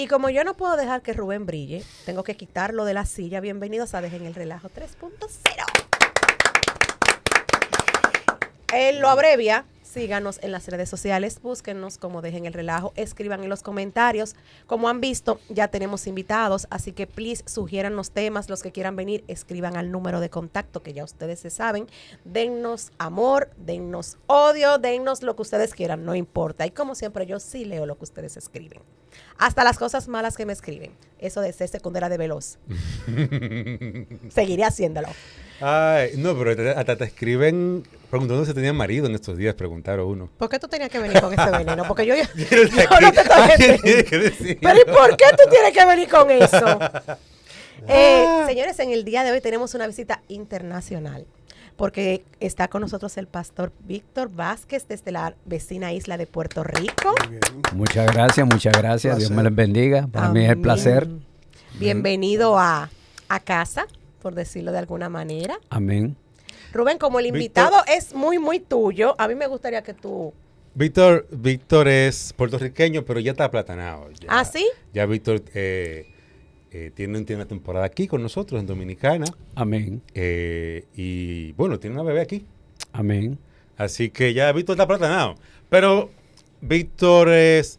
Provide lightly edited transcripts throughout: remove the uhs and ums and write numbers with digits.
Y como yo no puedo dejar que Rubén brille, tengo que quitarlo de la silla. Bienvenidos a Dejen el Relajo 3.0. Él lo abrevia. Síganos en las redes sociales, búsquennos como Dejen el Relajo, escriban en los comentarios. Como han visto, ya tenemos invitados, así que please sugiérannos temas, los que quieran venir, escriban al número de contacto que ya ustedes se saben. Dennos amor, dennos odio, dennos lo que ustedes quieran, no importa. Y como siempre, yo sí leo lo que ustedes escriben. Hasta las cosas malas que me escriben. Eso de ser secundaria de veloz. Seguiré haciéndolo. Ay, no, pero hasta te escriben preguntando si tenían marido en estos días, preguntaron uno. ¿Por qué tú tenías que venir con ese veneno? Porque yo no te estoy ¿Alguien tiene que decir? Pero ¿y por qué tú tienes que venir con eso? Señores, en el día de hoy tenemos una visita internacional, porque está con nosotros el pastor Víctor Vázquez desde la vecina isla de Puerto Rico. Muchas gracias, Dios me les bendiga. Para mí es el placer. Bienvenido a casa, por decirlo de alguna manera. Amén. Rubén, como el invitado es muy, muy tuyo, a mí me gustaría que tú... Víctor es puertorriqueño, pero ya está aplatanado. Ya, ¿Ah, sí? Ya Víctor tiene una temporada aquí con nosotros, en Dominicana. Amén. Y bueno, tiene una bebé aquí. Amén. Así que ya Víctor está aplatanado. Pero Víctor es...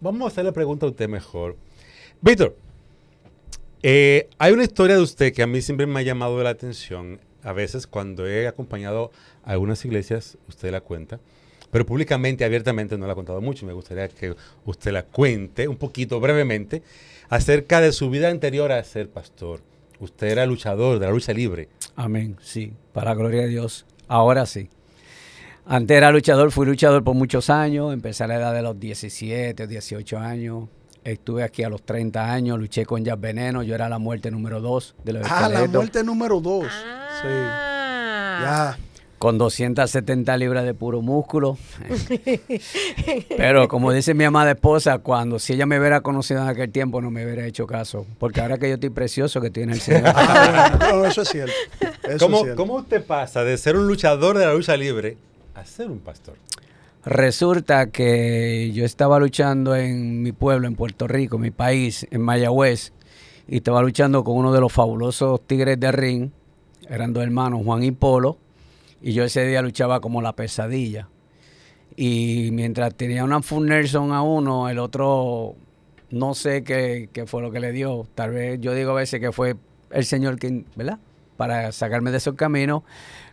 Vamos a hacerle pregunta a usted mejor. Víctor, hay una historia de usted que a mí siempre me ha llamado la atención. A veces cuando he acompañado a algunas iglesias, usted la cuenta, pero públicamente, abiertamente no la ha contado mucho. Me gustaría que usted la cuente un poquito, brevemente, acerca de su vida anterior a ser pastor. Usted era luchador de la lucha libre. Amén, sí, para la gloria de Dios. Ahora sí. Antes era luchador, fui luchador por muchos años, empecé a la edad de los 17, 18 años. Estuve aquí a los 30 años, luché con Jazz Veneno, yo era la muerte número 2 de los esqueletos. La muerte número 2. Sí. Ya. Con 270 libras de puro músculo. Pero como dice mi amada esposa, si ella me hubiera conocido en aquel tiempo, no me hubiera hecho caso. Porque ahora que yo estoy precioso, que tiene el Señor. No, eso es cierto. ¿Cómo usted pasa de ser un luchador de la lucha libre a ser un pastor? Resulta que yo estaba luchando en mi pueblo, en Puerto Rico, mi país, en Mayagüez, y estaba luchando con uno de los fabulosos tigres de ring. Eran dos hermanos, Juan y Polo, y yo ese día luchaba como la pesadilla. Y mientras tenía una full Nelson a uno, el otro no sé qué fue lo que le dio. Tal vez yo digo a veces que fue el Señor quien, ¿verdad?, para sacarme de esos caminos.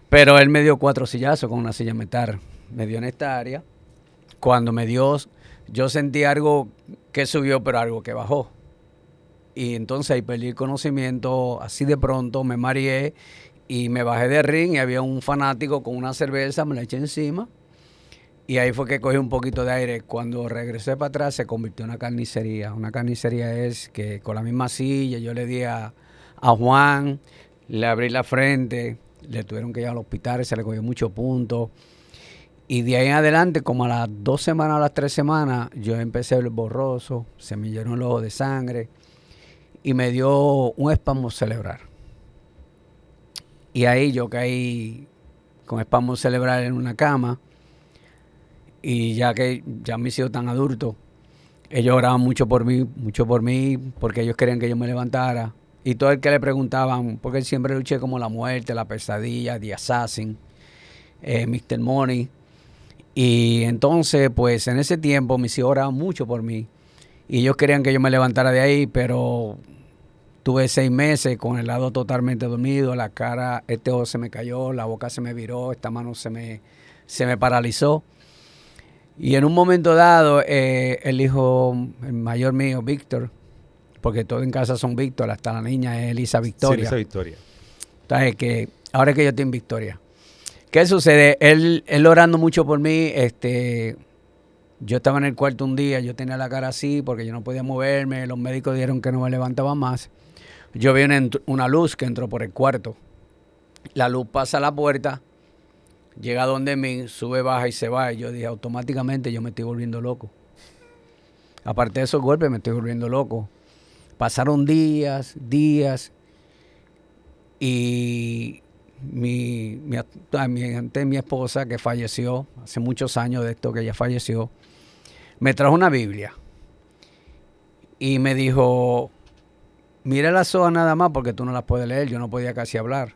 Pero él me dio 4 sillazos con una silla metal. Me dio en esta área. Cuando me dio, yo sentí algo que subió, pero algo que bajó. Y entonces ahí perdí el conocimiento, así de pronto me mareé y me bajé de ring y había un fanático con una cerveza, me la eché encima. Y ahí fue que cogí un poquito de aire. Cuando regresé para atrás se convirtió en una carnicería. Una carnicería es que con la misma silla yo le di a Juan, le abrí la frente, le tuvieron que llevar al hospital, se le cogió muchos puntos. Y de ahí en adelante, como a las 2 semanas o las 3 semanas, yo empecé a ver borroso, se me llenó el ojo de sangre y me dio un espasmo cerebral. Y ahí yo caí con espasmo cerebral en una cama. Y ya mis hijos tan adultos, ellos oraban mucho por mí, porque ellos querían que yo me levantara. Y todo el que le preguntaban, porque siempre luché como la muerte, la pesadilla, The Assassin, Mr. Money. Y entonces, pues en ese tiempo mis hijos oraban mucho por mí. Y ellos querían que yo me levantara de ahí, pero tuve 6 meses con el lado totalmente dormido, la cara, este ojo se me cayó, la boca se me viró, esta mano se me paralizó. Y en un momento dado, el mayor mío, Víctor, porque todos en casa son Víctor, hasta la niña es Elisa Victoria. Sí, Elisa Victoria. Entonces, ahora es que yo estoy en Victoria. ¿Qué sucede? Él orando mucho por mí, yo estaba en el cuarto un día, yo tenía la cara así porque yo no podía moverme, los médicos dijeron que no me levantaba más. Yo vi una luz que entró por el cuarto. La luz pasa a la puerta, llega donde mí, sube, baja y se va. Y yo dije, automáticamente yo me estoy volviendo loco. Aparte de esos golpes, me estoy volviendo loco. Pasaron días, y mi esposa, que falleció, hace muchos años de esto que ella falleció, me trajo una Biblia. Y me dijo, mira las hojas nada más porque tú no las puedes leer. Yo no podía casi hablar.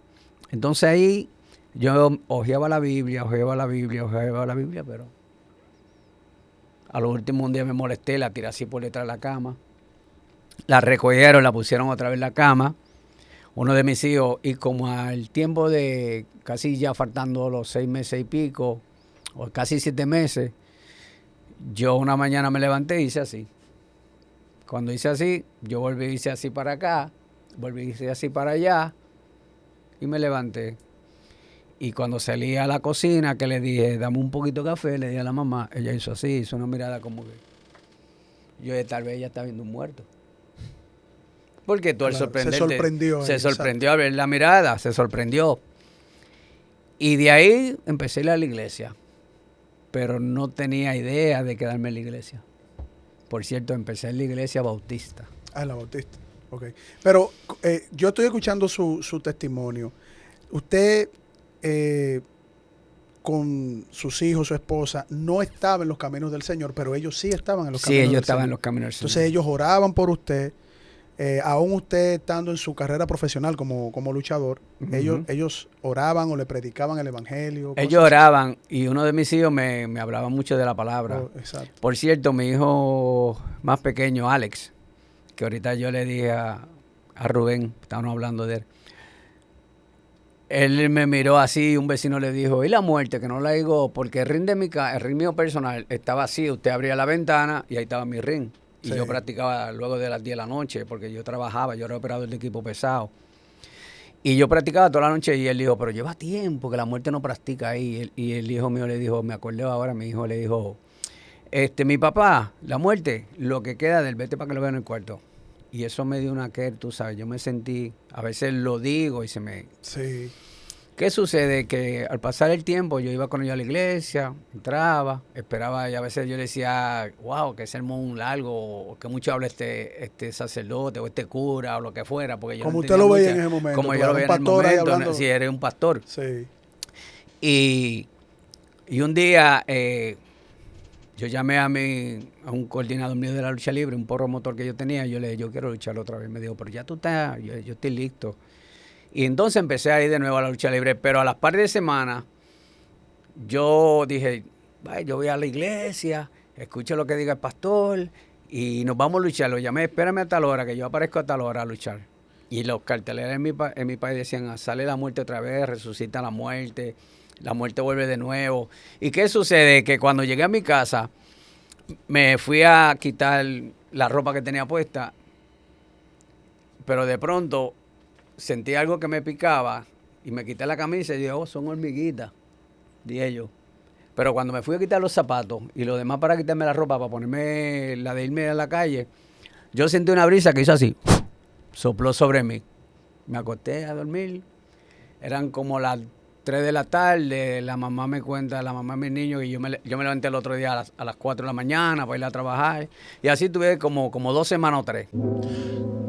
Entonces ahí yo hojeaba la Biblia, pero a lo último un día me molesté, la tiré así por detrás de la cama. La recogieron, la pusieron otra vez en la cama. Uno de mis hijos, y como al tiempo de casi ya faltando los 6 meses y pico, o casi 7 meses, yo una mañana me levanté y hice así. Cuando hice así, yo volví y hice así para acá, volví y hice así para allá, y me levanté. Y cuando salí a la cocina, que le dije, dame un poquito de café, le dije a la mamá, ella hizo así, hizo una mirada como que, yo dije, tal vez ella está viendo un muerto. Porque tú al sorprenderte, se sorprendió al ver la mirada, se sorprendió. Y de ahí empecé a ir a la iglesia, pero no tenía idea de quedarme en la iglesia. Por cierto, empecé en la iglesia bautista. Ah, en la bautista, ok. Pero yo estoy escuchando su testimonio. Usted, con sus hijos, su esposa, no estaba en los caminos del Señor, pero ellos sí estaban en los caminos del Señor. Sí, ellos estaban en los caminos del Señor. Entonces ellos oraban por usted. Aún usted estando en su carrera profesional como luchador, ellos oraban o le predicaban el evangelio. Ellos oraban y uno de mis hijos me hablaba mucho de la palabra. Exacto. Por cierto, mi hijo más pequeño, Alex, que ahorita yo le dije a Rubén, estábamos hablando de él. Él me miró así, un vecino le dijo, ¿y la muerte? Que no la digo, porque el ring mío personal estaba así, usted abría la ventana y ahí estaba mi ring. Y yo practicaba luego de las 10 de la noche, porque yo trabajaba, yo era operador de equipo pesado. Y yo practicaba toda la noche y él dijo, pero lleva tiempo que la muerte no practica ahí. Y el hijo mío le dijo, me acordé ahora, mi hijo le dijo, mi papá, la muerte, lo que queda del vete para que lo vean en el cuarto. Y eso me dio una que, tú sabes, yo me sentí, a veces lo digo y se me... Sí. ¿Qué sucede? Que al pasar el tiempo yo iba con ellos a la iglesia, entraba, esperaba y a veces yo le decía, wow, qué sermón largo, o que mucho habla este sacerdote o este cura o lo que fuera. Porque yo como no usted lo veía en ese momento. Como yo lo veía en el momento, si eres un pastor. Sí. Y un día yo llamé a un coordinador mío de la lucha libre, un promotor que yo tenía, y yo le dije, yo quiero luchar otra vez. Me dijo, pero ya tú estás, yo estoy listo. Y entonces empecé a ir de nuevo a la lucha libre, pero a las par de semanas yo dije, yo voy a la iglesia, escucho lo que diga el pastor y nos vamos a luchar. Lo llamé, espérame a tal hora, que yo aparezco a tal hora a luchar. Y los carteleros en mi país decían, sale la muerte otra vez, resucita la muerte vuelve de nuevo. ¿Y qué sucede? Que cuando llegué a mi casa, me fui a quitar la ropa que tenía puesta, pero de pronto sentí algo que me picaba y me quité la camisa y dije, son hormiguitas, dije yo. Pero cuando me fui a quitar los zapatos y lo demás para quitarme la ropa, para ponerme la de irme a la calle, yo sentí una brisa que hizo así, sopló sobre mí. Me acosté a dormir, eran como las 3 de la tarde, la mamá me cuenta, la mamá de mis niños, y yo me levanté el otro día a las 4 de la mañana para ir a trabajar. Y así tuve como 2 semanas o 3.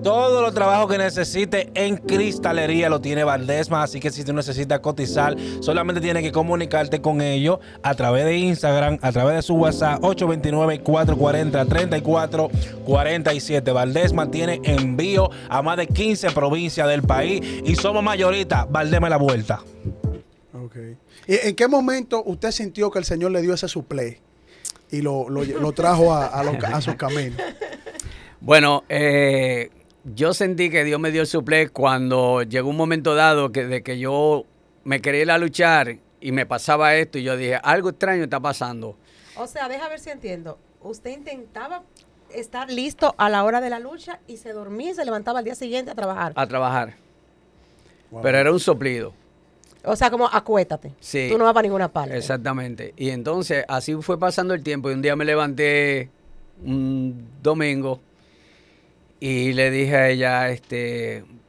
Todos los trabajos que necesite en cristalería lo tiene Valdesma, así que si tú necesitas cotizar, solamente tienes que comunicarte con ellos a través de Instagram, a través de su WhatsApp, 829-440-3447. Valdesma tiene envío a más de 15 provincias del país y somos mayoristas. Valdesma la vuelta. Okay. ¿Y en qué momento usted sintió que el Señor le dio ese suplé y lo trajo a sus caminos? Bueno, yo sentí que Dios me dio el suplé cuando llegó un momento dado de que yo me quería ir a luchar y me pasaba esto y yo dije, algo extraño está pasando. O sea, deja ver si entiendo. Usted intentaba estar listo a la hora de la lucha y se dormía y se levantaba al día siguiente a trabajar. A trabajar. Wow. Pero era un soplido. O sea, como acuéstate. Sí. Tú no vas para ninguna parte. Exactamente. Y entonces así fue pasando el tiempo y un día me levanté un domingo y le dije a ella,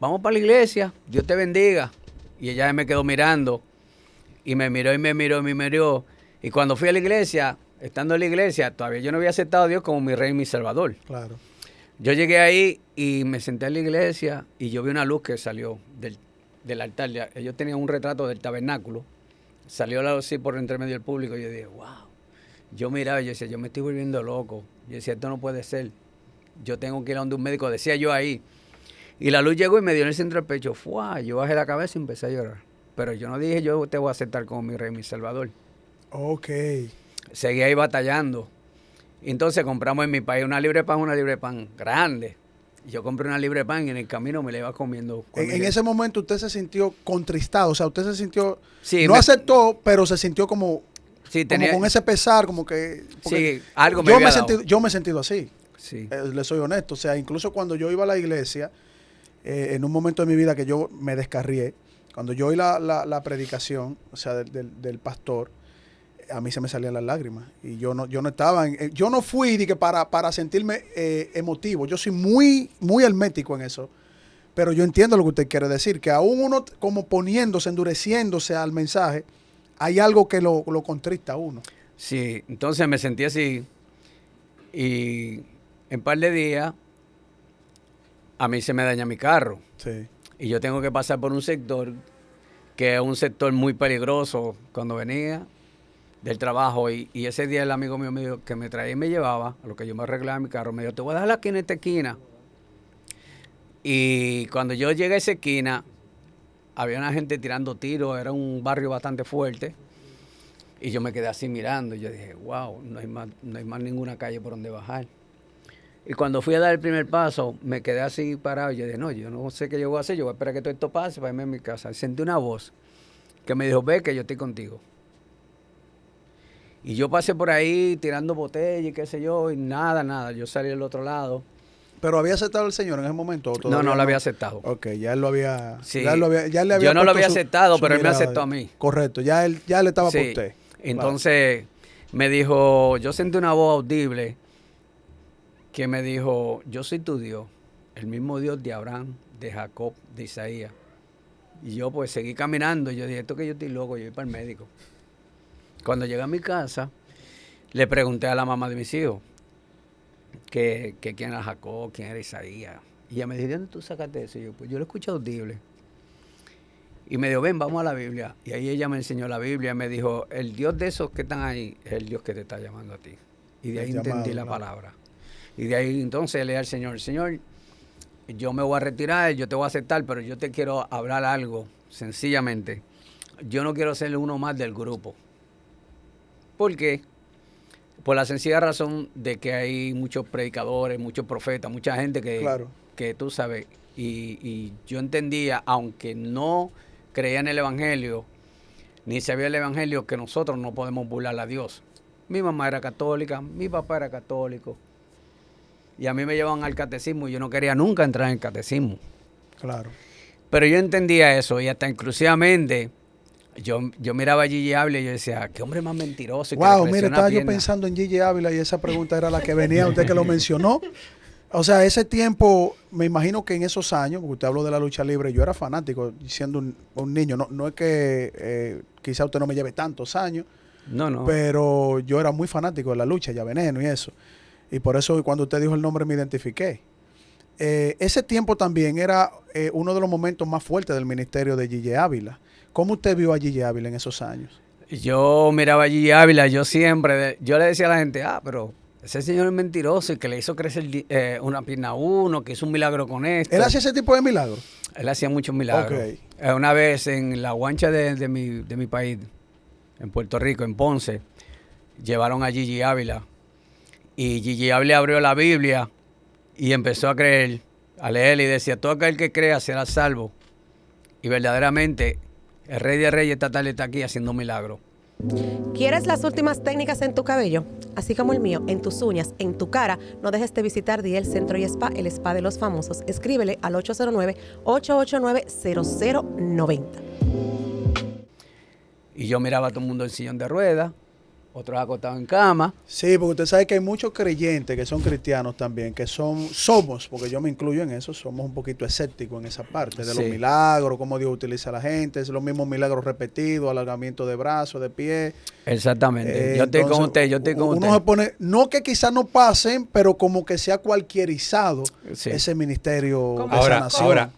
vamos para la iglesia, Dios te bendiga. Y ella me quedó mirando y me miró y me miró y me miró. Y cuando fui a la iglesia, estando en la iglesia, todavía yo no había aceptado a Dios como mi rey y mi salvador. Claro. Yo llegué ahí y me senté en la iglesia y yo vi una luz que salió del altar. Ellos tenían un retrato del tabernáculo. Salió la luz así por entre medio del público y yo dije, wow. Yo miraba y yo decía, yo me estoy volviendo loco. Yo decía, esto no puede ser. yo tengo que ir a donde un médico, decía yo ahí. Y la luz llegó y me dio en el centro del pecho. ¡Fua! Yo bajé la cabeza y empecé a llorar. Pero yo no dije, yo te voy a aceptar como mi rey, mi salvador. Ok. Seguí ahí batallando. Entonces compramos en mi país una libre pan grande. Y yo compré una libre pan y en el camino me la iba comiendo. En ese momento usted se sintió contristado, o sea, usted se sintió, Sí, no aceptó, pero se sintió como, Sí, como con ese pesar, como que... porque Sí, algo me yo había me, dado. yo me he sentido así, Sí. le soy honesto, o sea, incluso cuando yo iba a la iglesia, en un momento de mi vida que yo me descarrié, cuando yo oí la predicación, o sea, del pastor, a mí se me salían las lágrimas y yo no estaba yo no fui de que para sentirme emotivo. Yo soy muy hermético en eso, pero yo entiendo lo que usted quiere decir, que aún uno como poniéndose, endureciéndose al mensaje, hay algo que lo contrista a uno. Sí, entonces me sentí así y en un par de días a mí se me daña mi carro Sí. y yo tengo que pasar por un sector que es un sector muy peligroso cuando venía del trabajo y ese día el amigo mío me dijo que me traía y me llevaba, a lo que yo me arreglaba mi carro, me dijo, te voy a dejar aquí en esta esquina. Y cuando yo llegué a esa esquina, había una gente tirando tiros, era un barrio bastante fuerte, y yo me quedé así mirando, y yo dije, wow, no hay más ninguna calle por donde bajar. Y cuando fui a dar el primer paso, me quedé así parado, y yo dije, no, yo no sé qué yo voy a hacer, yo voy a esperar que todo esto pase para irme a mi casa. Y sentí una voz que me dijo, ve que yo estoy contigo. Y yo pasé por ahí tirando botellas y qué sé yo, y nada. Yo salí del otro lado. ¿Pero había aceptado el Señor en ese momento? ¿O No, todavía no lo había aceptado. Ok, ya él lo había... Sí. Ya le había Yo no lo puesto había su- aceptado, su pero él me mirada. aceptó a mí. Correcto, ya él estaba por Sí. usted. Entonces me dijo, yo sentí una voz audible que me dijo, yo soy tu Dios, el mismo Dios de Abraham, de Jacob, de Isaías. Y yo pues seguí caminando, y yo dije, esto que yo estoy loco, yo voy para el médico. Cuando llegué a mi casa, le pregunté a la mamá de mis hijos que quién era Jacob, quién era Isaías. Y ella me dijo, ¿de dónde tú sacaste eso? Y yo, pues yo lo escuché audible. Y me dijo, ven, vamos a la Biblia. Y ahí ella me enseñó la Biblia y me dijo, el Dios de esos que están ahí es el Dios que te está llamando a ti. Y de ahí El entendí llamado, la claro. palabra. Y de ahí entonces le dije al Señor, Señor, yo me voy a retirar, yo te voy a aceptar, pero yo te quiero hablar algo, sencillamente. Yo no quiero ser uno más del grupo. ¿Por qué? Por la sencilla razón de que hay muchos predicadores, muchos profetas, mucha gente Claro. que tú sabes, y yo entendía, aunque no creía en el Evangelio, ni sabía el Evangelio, que nosotros no podemos burlar a Dios. Mi mamá era católica, mi papá era católico, y a mí me llevaban al catecismo y yo no quería nunca entrar en el catecismo. Claro. Pero yo entendía eso y hasta inclusivamente yo miraba a Gigi Ávila y yo decía, qué hombre más mentiroso. Y que le Wow, mire, presiona estaba yo pierna. pensando en Gigi Ávila y esa pregunta era la que venía, usted que lo mencionó. O sea, ese tiempo, me imagino que en esos años, porque usted habló de la lucha libre, yo era fanático siendo un niño. No es que quizá usted no me lleve tantos años, No. pero yo era muy fanático de la lucha, ya veneno y eso. Y por eso cuando usted dijo el nombre me identifiqué. Ese tiempo también era uno de los momentos más fuertes del ministerio de Gigi Ávila. ¿Cómo usted vio a Gigi Ávila en esos años? Yo miraba a Gigi Ávila, yo le decía a la gente, pero ese señor es mentiroso y que le hizo crecer una pierna a uno, que hizo un milagro con esto. ¿Él hacía ese tipo de milagros? Él hacía muchos milagros. Ok. Una vez en la guancha de mi país, en Puerto Rico, en Ponce, llevaron a Gigi Ávila. Y Gigi Ávila abrió la Biblia y empezó a creer, a leer y decía, todo aquel que crea será salvo. Y verdaderamente, el Rey de Reyes esta tarde está aquí haciendo un milagro. ¿Quieres las últimas técnicas en tu cabello? Así como el mío, en tus uñas, en tu cara, no dejes de visitar Diel Centro y Spa, el spa de los famosos. Escríbele al 809-889-0090. Y yo miraba a todo el mundo en sillón de ruedas, otros acostados en cama. Sí, porque usted sabe que hay muchos creyentes que son cristianos también, que somos, porque yo me incluyo en eso, somos un poquito escépticos en esa parte de los Sí. milagros, cómo Dios utiliza a la gente, es los mismos milagros repetidos, alargamiento de brazos, de pie. Exactamente. Yo estoy con Entonces, usted, yo estoy con uno usted. se pone, no que quizás no pasen, pero como que se ha cualquierizado Sí. ese ministerio de Ahora- sanación. Ahora,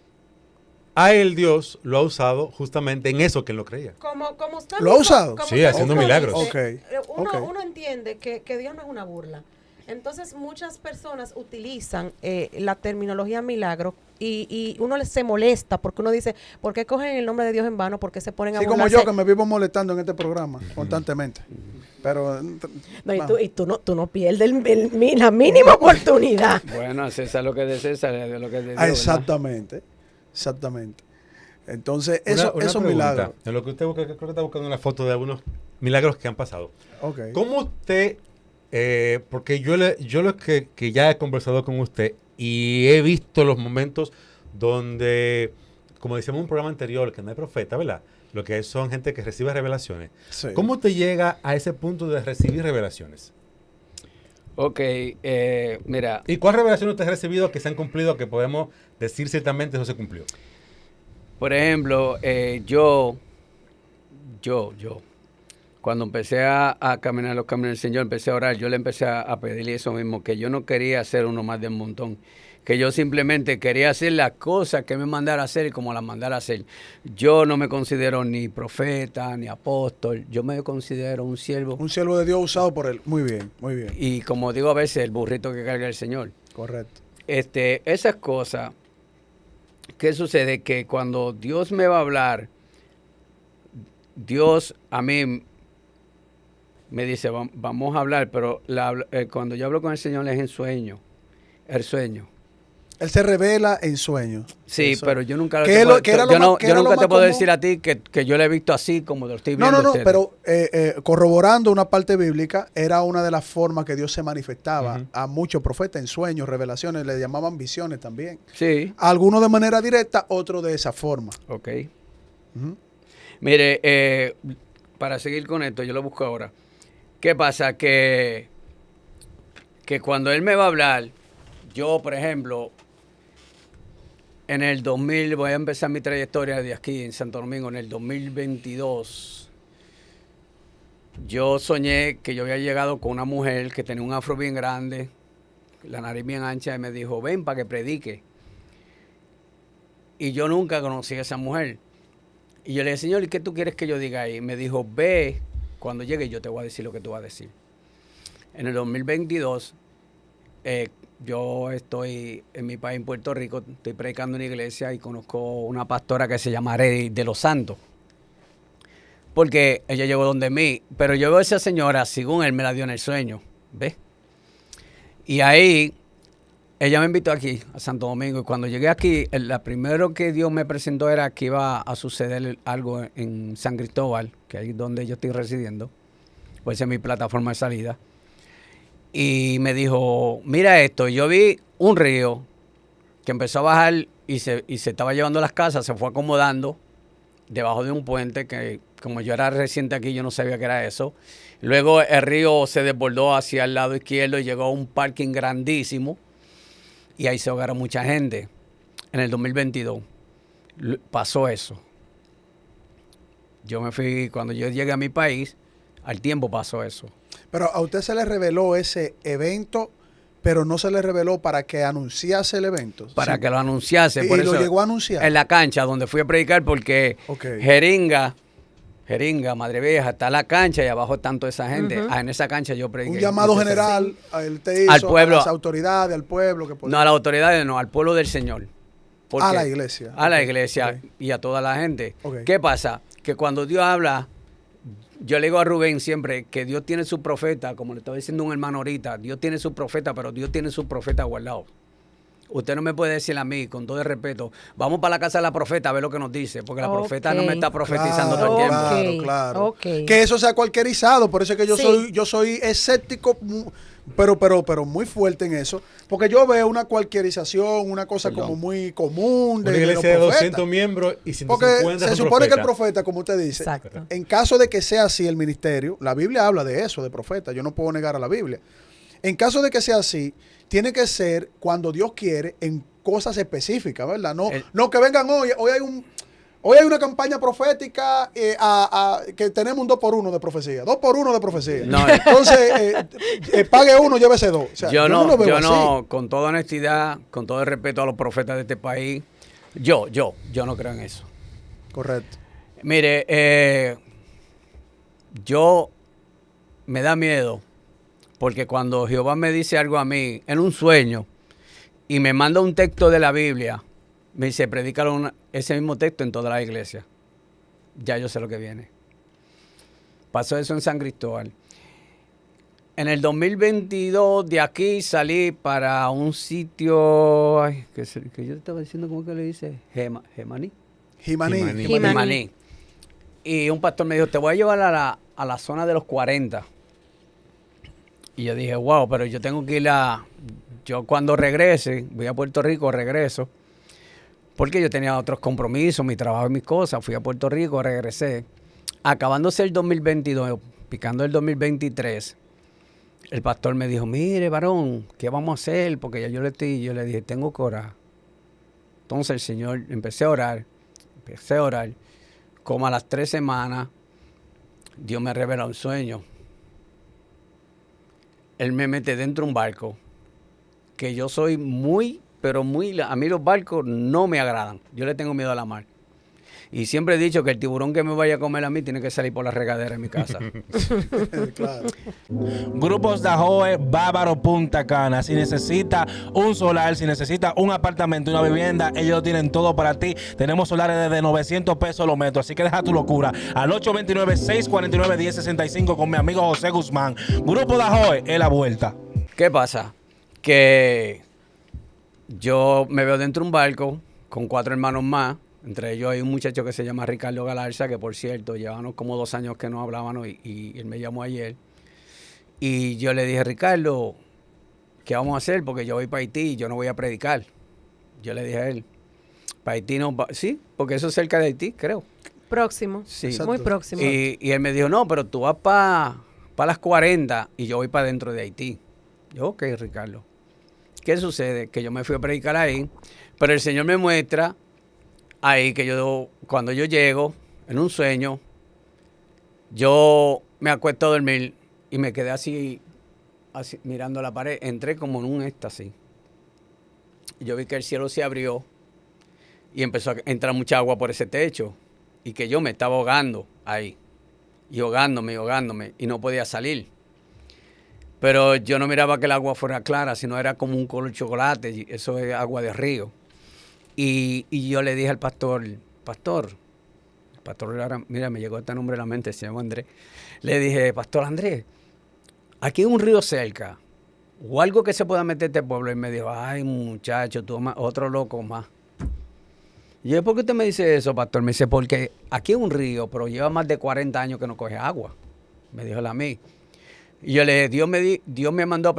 a él Dios lo ha usado justamente en eso que él no creía. Como usted ¿Lo ha usado? como Sí, usted haciendo mismo milagros. dice, Ok, ok. Uno entiende que Dios no es una burla. Entonces, muchas personas utilizan la terminología milagro y uno se molesta porque uno dice, ¿por qué cogen el nombre de Dios en vano? ¿Por qué se ponen a Sí, como burlarse? yo que me vivo molestando en este programa constantemente. Pero No, vamos. tú no pierdes la mínima oportunidad. Bueno, a César lo que es de César, es de lo que es de Dios, Ah, ¿verdad? exactamente. Exactamente. Entonces, Una eso es un pregunta. milagro. En lo que usted busca, creo que está buscando una foto de algunos milagros que han pasado. Ok. ¿Cómo usted, porque yo lo que ya he conversado con usted y he visto los momentos donde, como decíamos en un programa anterior, que no hay profeta, ¿verdad? Lo que son gente que recibe revelaciones. Sí. ¿Cómo usted llega a ese punto de recibir revelaciones? Ok, mira, ¿Y cuál revelación usted ha recibido que se han cumplido, que podemos decir ciertamente eso se cumplió? por ejemplo, yo, cuando empecé a caminar los caminos del Señor, empecé a orar, yo le empecé a pedirle eso mismo, que yo no quería ser uno más del montón, que yo simplemente quería hacer las cosas que me mandara a hacer y como las mandara a hacer. Yo no me considero ni profeta, ni apóstol, yo me considero un siervo Un siervo de Dios usado por él. Muy bien, muy bien. y como digo a veces, el burrito que carga el Señor. Correcto. Esas cosas, ¿qué sucede? Que cuando Dios me va a hablar, Dios a mí me dice, vamos a hablar, pero cuando yo hablo con el Señor es en sueño, el sueño. Él se revela en sueños. Sí, Eso. pero yo nunca ¿Qué es lo- qué era lo yo más- no- qué yo era lo nunca más te puedo común? decir a ti que yo lo he visto así como lo estoy No, viendo. no, no, ustedes. pero corroborando una parte bíblica, era una de las formas que Dios se manifestaba Ujú. a muchos profetas en sueños, revelaciones, le llamaban visiones también. Sí, Algunos de manera directa, otros de esa forma. ok. Ujú. Mire, para seguir con esto, yo lo busco ahora. ¿Qué pasa? Que cuando él me va a hablar, yo, por ejemplo, en el 2000, voy a empezar mi trayectoria de aquí en Santo Domingo, en el 2022, yo soñé que yo había llegado con una mujer que tenía un afro bien grande, la nariz bien ancha, y me dijo, ven para que predique. Y yo nunca conocí a esa mujer. Y yo le dije, Señor, ¿y qué tú quieres que yo diga ahí? Me dijo, ve, cuando llegue yo te voy a decir lo que tú vas a decir. En el 2022, yo estoy en mi país, en Puerto Rico, estoy predicando en una iglesia y conozco una pastora que se llama Arely de los Santos. Porque ella llegó donde mí, pero yo veo a esa señora, según él me la dio en el sueño, ¿ves? Y ahí, ella me invitó aquí, a Santo Domingo, y cuando llegué aquí, la primero que Dios me presentó era que iba a suceder algo en San Cristóbal, que es donde yo estoy residiendo, pues esa es mi plataforma de salida. Y me dijo, mira esto, y yo vi un río que empezó a bajar y se estaba llevando las casas, se fue acomodando debajo de un puente que, como yo era reciente aquí, yo no sabía que era eso. Luego el río se desbordó hacia el lado izquierdo y llegó a un parking grandísimo y ahí se ahogaron mucha gente. En el 2022 pasó eso. Yo me fui, cuando yo llegué a mi país, al tiempo pasó eso. Pero a usted se le reveló ese evento, pero no se le reveló para que anunciase el evento. Para Sí. que lo anunciase. Y Por lo eso, llegó a anunciar. en la cancha donde fui a predicar, porque Ok. Jeringa, Madre Vieja, está la cancha y abajo están toda esa gente. Ujú. En esa cancha yo prediqué. Un llamado Dice, general a él te hizo, Al pueblo. a las autoridades, al pueblo. Que No a las autoridades, no, al pueblo del Señor. ¿Por A qué? la iglesia. A la Ok, iglesia ok. y a toda la gente. Ok. ¿Qué pasa? Que cuando Dios habla, yo le digo a Rubén siempre que Dios tiene su profeta, como le estaba diciendo un hermano ahorita, Dios tiene su profeta, pero Dios tiene su profeta guardado. Usted no me puede decir a mí, con todo el respeto, vamos para la casa de la profeta a ver lo que nos dice, porque la Ok. profeta no me está profetizando todo el tiempo. Ok, Claro. ok. Que eso sea cualquierizado, por eso es que Sí. yo soy escéptico, pero muy fuerte en eso, porque yo veo una cualquierización, una cosa Perdón. como muy común Una de los iglesia de profetas. 200 miembros y 150 Porque se son supone que el profetas. profeta, como usted dice, Exacto. en caso de que sea así el ministerio, la Biblia habla de eso, de profeta, yo no puedo negar a la Biblia. En caso de que sea así, tiene que ser cuando Dios quiere en cosas específicas, ¿verdad? No que vengan hoy hay una campaña profética que tenemos un 2x1 de profecía. 2x1 de profecía. No, Entonces, pague uno, llévese dos. O sea, yo no, lo veo yo así. no, con toda honestidad, con todo el respeto a los profetas de este país, yo no creo en eso. Correcto. Mire, yo me da miedo Porque cuando Jehová me dice algo a mí en un sueño y me manda un texto de la Biblia, me dice, predícalo ese mismo texto en toda la iglesia. Ya yo sé lo que viene. Pasó eso en San Cristóbal. En el 2022 de aquí salí para un sitio, ay, que yo te estaba diciendo, ¿cómo que le dice? Gemaní. Jimaní. Jimaní. Y un pastor me dijo, te voy a llevar a la zona de los 40. Y yo dije, wow, pero yo tengo que ir yo cuando regrese, voy a Puerto Rico, regreso, porque yo tenía otros compromisos, mi trabajo y mis cosas. Fui a Puerto Rico, regresé. Acabándose el 2022, picando el 2023, el pastor me dijo, mire, varón, ¿qué vamos a hacer? Porque ya yo le dije, tengo que orar. Entonces el Señor, empecé a orar. Como a las 3 semanas, Dios me revela un sueño. Él me mete dentro de un barco, que yo soy pero a mí los barcos no me agradan. Yo le tengo miedo a la mar. Y siempre he dicho que el tiburón que me vaya a comer a mí tiene que salir por la regadera en mi casa. Claro. Grupos Dajoe, Bávaro, Punta Cana. Si necesita un solar, si necesita un apartamento, una vivienda, ellos tienen todo para ti. Tenemos solares desde 900 pesos los metros, así que deja tu locura. Al 829-649-1065 con mi amigo José Guzmán. Grupo Dajoe, es la vuelta. ¿Qué pasa? Que yo me veo dentro de un barco con 4 hermanos más. Entre ellos hay un muchacho que se llama Ricardo Galarza, que por cierto, llevábamos como 2 años que no hablábamos y él me llamó ayer. Y yo le dije, Ricardo, ¿qué vamos a hacer? Porque yo voy para Haití y yo no voy a predicar. Yo le dije a él, para Haití no, sí, porque eso es cerca de Haití, creo. Próximo. Sí. Muy próximo. Y él me dijo, no, pero tú vas para las 40 y yo voy para dentro de Haití. Yo, ok, Ricardo. ¿Qué sucede? Que yo me fui a predicar ahí, pero el Señor me muestra ahí que cuando yo llego en un sueño, yo me acuesto a dormir y me quedé así mirando la pared. Entré como en un éxtasis. Yo vi que el cielo se abrió y empezó a entrar mucha agua por ese techo y que yo me estaba ahogando ahí y ahogándome y no podía salir. Pero yo no miraba que el agua fuera clara, sino era como un color chocolate, y eso es agua de río. Y yo le dije al pastor, el pastor ahora, mira, me llegó este nombre a la mente, se llama Andrés. Le dije, Pastor Andrés, aquí hay un río cerca, o algo que se pueda meter a este pueblo. Y me dijo, ay, muchacho, tú otro loco más. Y yo, ¿por qué usted me dice eso, pastor? Me dice, porque aquí hay un río, pero lleva más de 40 años que no coge agua. Me dijo él a mí. Y yo le dije, Dios me mandó a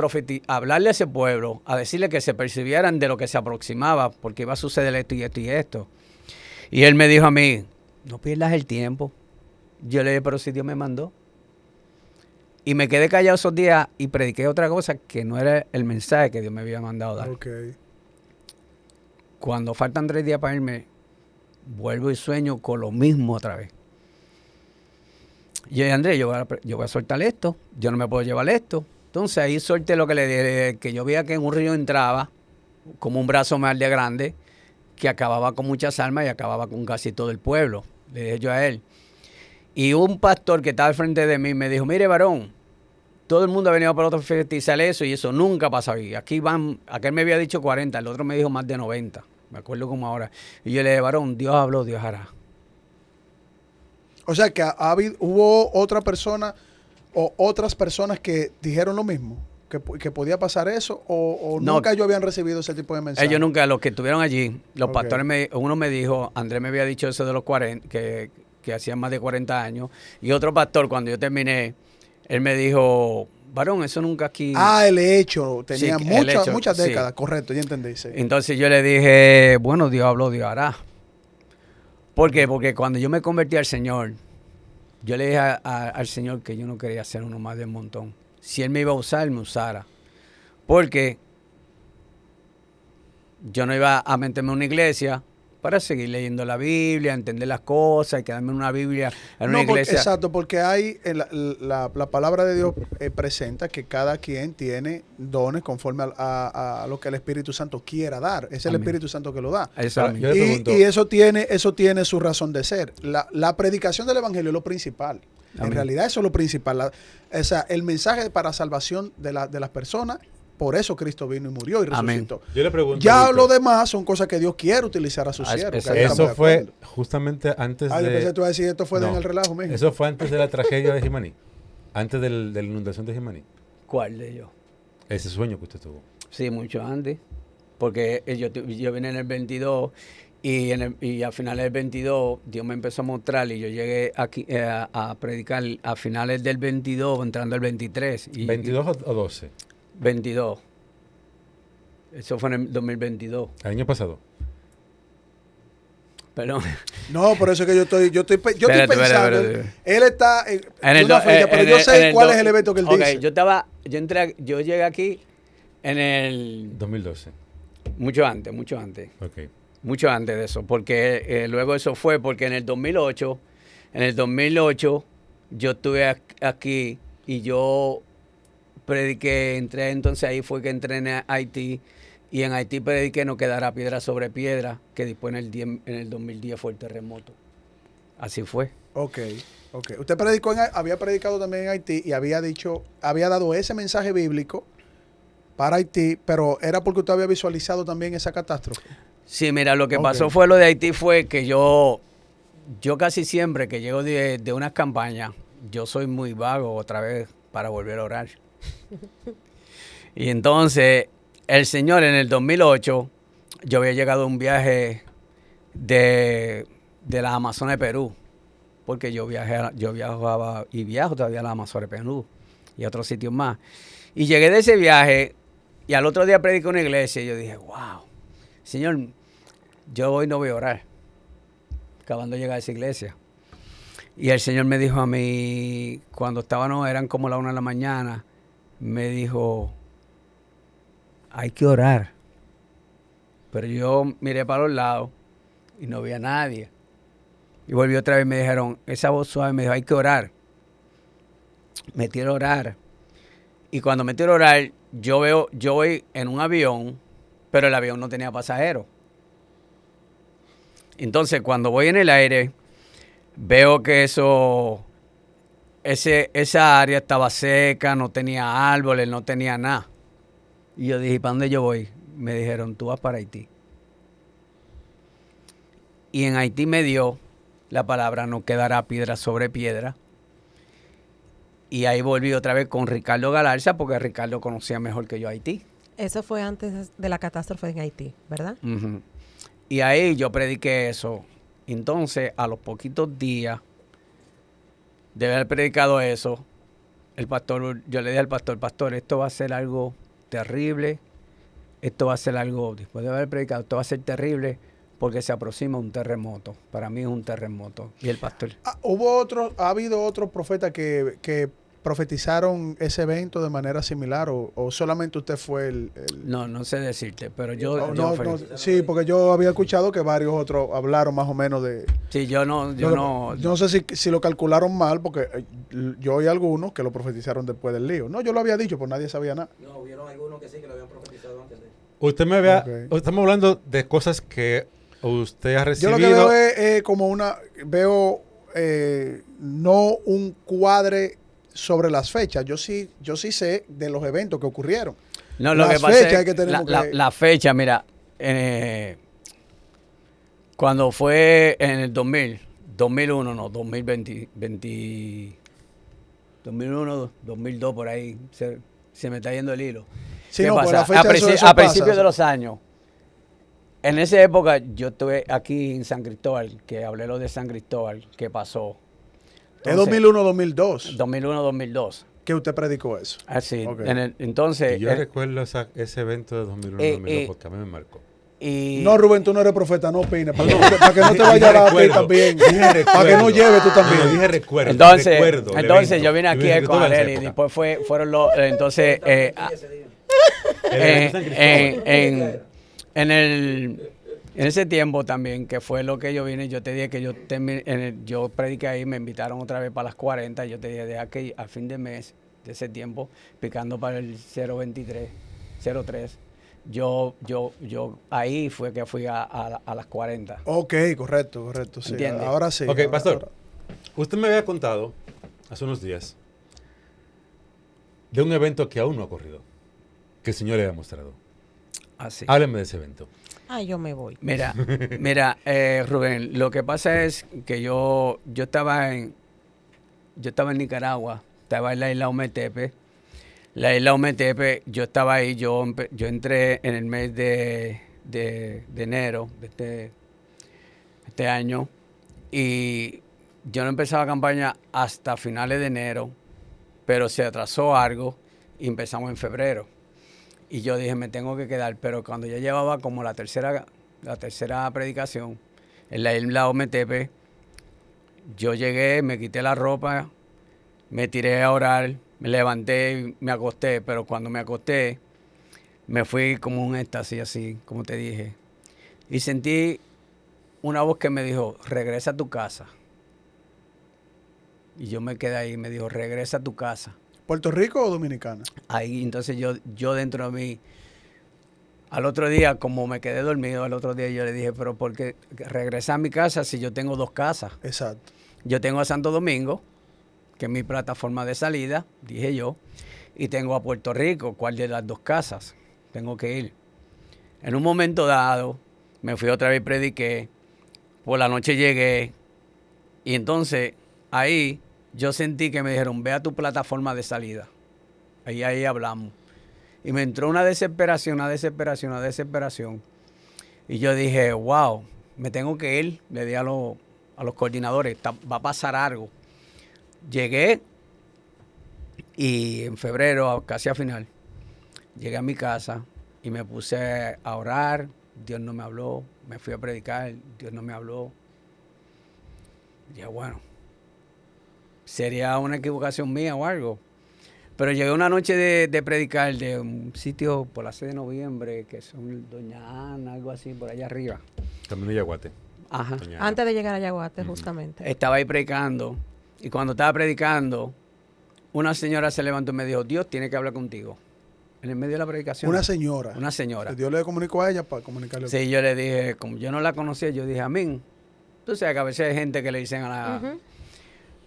hablarle a ese pueblo, a decirle que se percibieran de lo que se aproximaba, porque iba a suceder esto y esto y esto. Y él me dijo a mí, no pierdas el tiempo. Yo le dije, pero si Dios me mandó. Y me quedé callado esos días y prediqué otra cosa que no era el mensaje que Dios me había mandado dar. Okay. Cuando faltan 3 días para irme, vuelvo y sueño con lo mismo otra vez. Y yo dije, Andrés, yo voy a soltar esto, yo no me puedo llevar esto. Entonces ahí solté lo que le dije, que yo veía que en un río entraba como un brazo más de grande, que acababa con muchas almas y acababa con casi todo el pueblo. Le dije yo a él. Y un pastor que estaba al frente de mí me dijo, mire, varón, todo el mundo ha venido para profetizar eso y eso nunca pasa aquí. Aquel me había dicho 40, el otro me dijo más de 90. Me acuerdo como ahora. Y yo le dije, varón, Dios habló, Dios hará. O sea que hubo otra persona o otras personas que dijeron lo mismo, que podía pasar eso, o No, nunca ellos habían recibido ese tipo de mensaje. Ellos nunca, los que estuvieron allí, los Ok. pastores, uno me dijo, Andrés me había dicho eso de los 40, que hacían más de 40 años, y otro pastor, cuando yo terminé, él me dijo, varón, eso nunca aquí. El hecho, tenía Sí, el hecho, muchas sí. décadas, correcto, ya entendí. Sí. Entonces yo le dije, bueno, Dios habló, Dios hará. ¿Por qué? Porque cuando yo me convertí al Señor, yo le dije al Señor que yo no quería ser uno más del montón. Si Él me iba a usar, me usara. Porque yo no iba a meterme en una iglesia para seguir leyendo la Biblia, entender las cosas y quedarme en una Biblia, en una iglesia. Exacto, porque hay la palabra de Dios presenta que cada quien tiene dones conforme a lo que el Espíritu Santo quiera dar. Es el Amén. Espíritu Santo que lo da. Eso Ahora, a mí. yo le pregunto, Y eso tiene su razón de ser. La predicación del Evangelio es lo principal. En Amén. realidad eso es lo principal. O sea, el mensaje para salvación de las personas, por eso Cristo vino y murió y Amén. resucitó. Yo le pregunto. Ya Víctor, lo demás son cosas que Dios quiere utilizar a sus Ah, siervos. que exacto. ahí estamos Eso de fue acuerdo. justamente antes Ah, yo pensé que de. tú ibas a decir esto fue No, en el relajo, mijo. Eso fue antes de la tragedia de Jimaní. Antes de la inundación de Jimaní. ¿Cuál de ellos? Ese sueño que usted tuvo. Sí, mucho antes. Porque yo vine en el 22 y a finales del 22 Dios me empezó a mostrar y yo llegué aquí a predicar a finales del 22, entrando al 23. Y, ¿22 o 12? 22. Eso fue en el 2022. El año pasado. Perdón. No, por eso es que yo estoy Espérate, pensando. espérate. Él está en En una fecha, pero yo sé cuál es el evento que él Ok, dice. yo llegué aquí en el 2012. mucho antes, Ok. mucho antes de eso, porque luego eso fue porque en el 2008 yo estuve aquí y yo prediqué, entonces ahí fue que entré en Haití y en Haití prediqué no quedará piedra sobre piedra, que después en el 2010 fue el terremoto. Así fue. Ok. Usted había predicado también en Haití y había dado ese mensaje bíblico para Haití, pero era porque usted había visualizado también esa catástrofe. Sí, mira, lo que Ok. pasó fue lo de Haití fue que yo casi siempre que llego de unas campañas, yo soy muy vago otra vez para volver a orar. Y entonces, el Señor en el 2008, yo había llegado a un viaje de las Amazonas de Perú, porque yo viajaba y viajo todavía a las Amazonas de Perú y a otros sitios más. Y llegué de ese viaje y al otro día prediqué en una iglesia y yo dije, wow, Señor, yo hoy no voy a orar, acabando de llegar a esa iglesia. Y el Señor me dijo a mí, cuando eran como la 1 de la mañana, me dijo, hay que orar. Pero yo miré para los lados y no vi a nadie. Y volví otra vez y me dijeron, esa voz suave me dijo, hay que orar. Me tiro a orar. Y cuando me tiro a orar, yo voy en un avión, pero el avión no tenía pasajeros. Entonces, cuando voy en el aire, veo que esa área estaba seca, no tenía árboles, no tenía nada. Y yo dije, ¿para dónde yo voy? Me dijeron, tú vas para Haití. Y en Haití me dio la palabra, no quedará piedra sobre piedra. Y ahí volví otra vez con Ricardo Galarza, porque Ricardo conocía mejor que yo Haití. Eso fue antes de la catástrofe en Haití, ¿verdad? Uh-huh. Y ahí yo prediqué eso. Entonces, a los poquitos días de haber predicado eso, yo le dije al pastor, esto va a ser algo terrible, esto va a ser algo, después de haber predicado, esto va a ser terrible porque se aproxima un terremoto. Para mí es un terremoto. Y el pastor... ¿Ha habido otros profetas que profetizaron ese evento de manera similar o solamente usted fue el... No sé decirte, pero yo... Sí, porque yo había escuchado que varios otros hablaron más o menos de... Sí, yo no sé si lo calcularon mal, porque yo oí algunos que lo profetizaron después del lío. No, yo lo había dicho, pues nadie sabía nada. No, hubieron algunos que sí que lo habían profetizado antes de... Usted me vea, estamos hablando de cosas que usted ha Yo recibido. lo que veo es como no un cuadre sobre las fechas. Yo sí sé de los eventos que ocurrieron. No, lo Las que pasa fechas es que tenemos la fecha, mira, cuando fue en el 2001, no, 2020, 2001, 2002, por ahí, se me está yendo el hilo. Sí, ¿Qué no, pues pasa? la fecha eso a pasa. principios de los años, en esa época yo estuve aquí en San Cristóbal, que hablé lo de San Cristóbal, que pasó. Es 2001-2002 2001-2002. que usted predicó eso. Así, Ok. entonces... Y yo recuerdo ese evento de 2001-2002 porque a mí me marcó. y, No, Rubén, tú no eres profeta, no opines. Para que no te vaya a dar a ti Recuerdo, también. dije Para que no recuerdo. lleve tú No, también. dije recuerdo. Entonces, recuerdo el entonces evento. yo vine aquí Yo con esa él y época. después fueron los... Entonces, El evento de San Cristóbal. en ese tiempo también, que fue lo que yo vine, yo te dije que yo prediqué ahí, me invitaron otra vez para las 40, yo te dije, deja que a fin de mes, de ese tiempo, picando para el 023, 03, yo ahí fue que fui a las 40. Ok, correcto. Sí. ¿Entiende? Ahora sí. Ok, ahora- pastor. ahora. Usted me había contado hace unos días, de un evento que aún no ha ocurrido, que el Señor le ha mostrado. Así. Hábleme de ese evento. Ay, yo me voy. Mira, Rubén, lo que pasa es que yo estaba en Nicaragua, estaba en la isla Ometepe. La isla Ometepe, yo estaba ahí, yo entré en el mes de enero de este año, y yo no empezaba campaña hasta finales de enero, pero se atrasó algo y empezamos en febrero. Y yo dije, me tengo que quedar, pero cuando ya llevaba como la tercera predicación en la isla Ometepe, yo llegué, me quité la ropa, me tiré a orar, me levanté y me acosté, pero cuando me acosté, me fui como un éxtasis así, como te dije. Y sentí una voz que me dijo, regresa a tu casa. Y yo me quedé ahí, me dijo, regresa a tu casa. ¿Puerto Rico o Dominicana? Ahí, entonces yo dentro de mí, al otro día, como me quedé dormido, al otro día yo le dije, pero ¿por qué regresar a mi casa si yo tengo 2 casas? Exacto. Yo tengo a Santo Domingo, que es mi plataforma de salida, dije yo, y tengo a Puerto Rico, ¿cuál de las 2 casas? Tengo que ir. En un momento dado, me fui otra vez y prediqué, por la noche llegué, y entonces ahí yo sentí que me dijeron, ve a tu plataforma de salida. Ahí hablamos. Y me entró una desesperación. Y yo dije, wow, me tengo que ir. Le di a los coordinadores, va a pasar algo. Llegué y en febrero, casi a final, llegué a mi casa y me puse a orar. Dios no me habló. Me fui a predicar. Dios no me habló. Y dije, bueno, sería una equivocación mía o algo. Pero llegué una noche de predicar de un sitio por la 6 de noviembre, que son Doña Ana, algo así, por allá arriba. Camino de Yaguate. Ajá. Doña Ana. Antes de llegar a Yaguate, justamente. Estaba ahí predicando, y cuando estaba predicando, una señora se levantó y me dijo, Dios tiene que hablar contigo. En el medio de la predicación. Una señora. Una señora. Dios le comunicó a ella para comunicarle. Sí, yo le dije, como yo no la conocía, yo dije, amén. Tú sabes que a veces hay gente que le dicen a la... Ujú.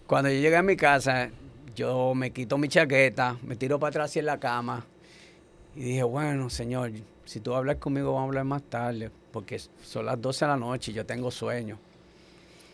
Cuando yo llegué a mi casa, yo me quito mi chaqueta, me tiro para atrás y en la cama, y dije, bueno, Señor, si tú hablas conmigo, vamos a hablar más tarde, porque son las 12 de la noche y yo tengo sueño.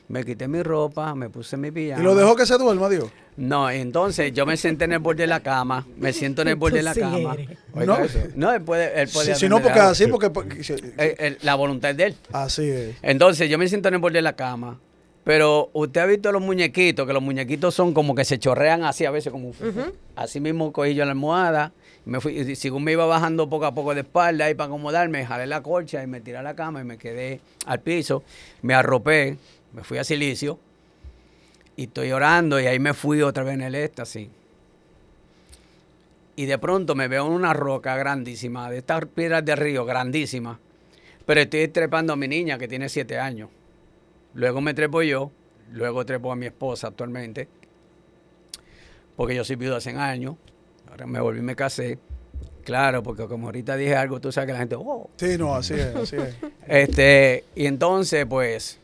Me quité mi ropa, me puse mi pijama. ¿Y lo dejó que se duerma, Dios? No, entonces yo me senté en el borde de la cama, me siento en el borde de la Tú sí cama. eres. Oiga No. eso. No, él puede Si no, porque así, porque la voluntad es de él. así es. Entonces yo me siento en el borde de la cama, pero usted ha visto los muñequitos, que los muñequitos son como que se chorrean así a veces, como así mismo cogí yo la almohada, me fui, y según me iba bajando poco a poco de espalda ahí para acomodarme, jalé la colcha y me tiré a la cama y me quedé al piso, me arropé, me fui a Silicio y estoy orando y ahí me fui otra vez en el éxtasis. Y de pronto me veo en una roca grandísima, de estas piedras de río, grandísimas, pero estoy trepando a mi niña que tiene 7 años. Luego me trepo yo, luego trepo a mi esposa actualmente, porque yo soy viudo hace años, ahora me volví y me casé. Claro, porque como ahorita dije algo, tú sabes que la gente, oh. Sí, no, así es, así es. Y entonces, pues,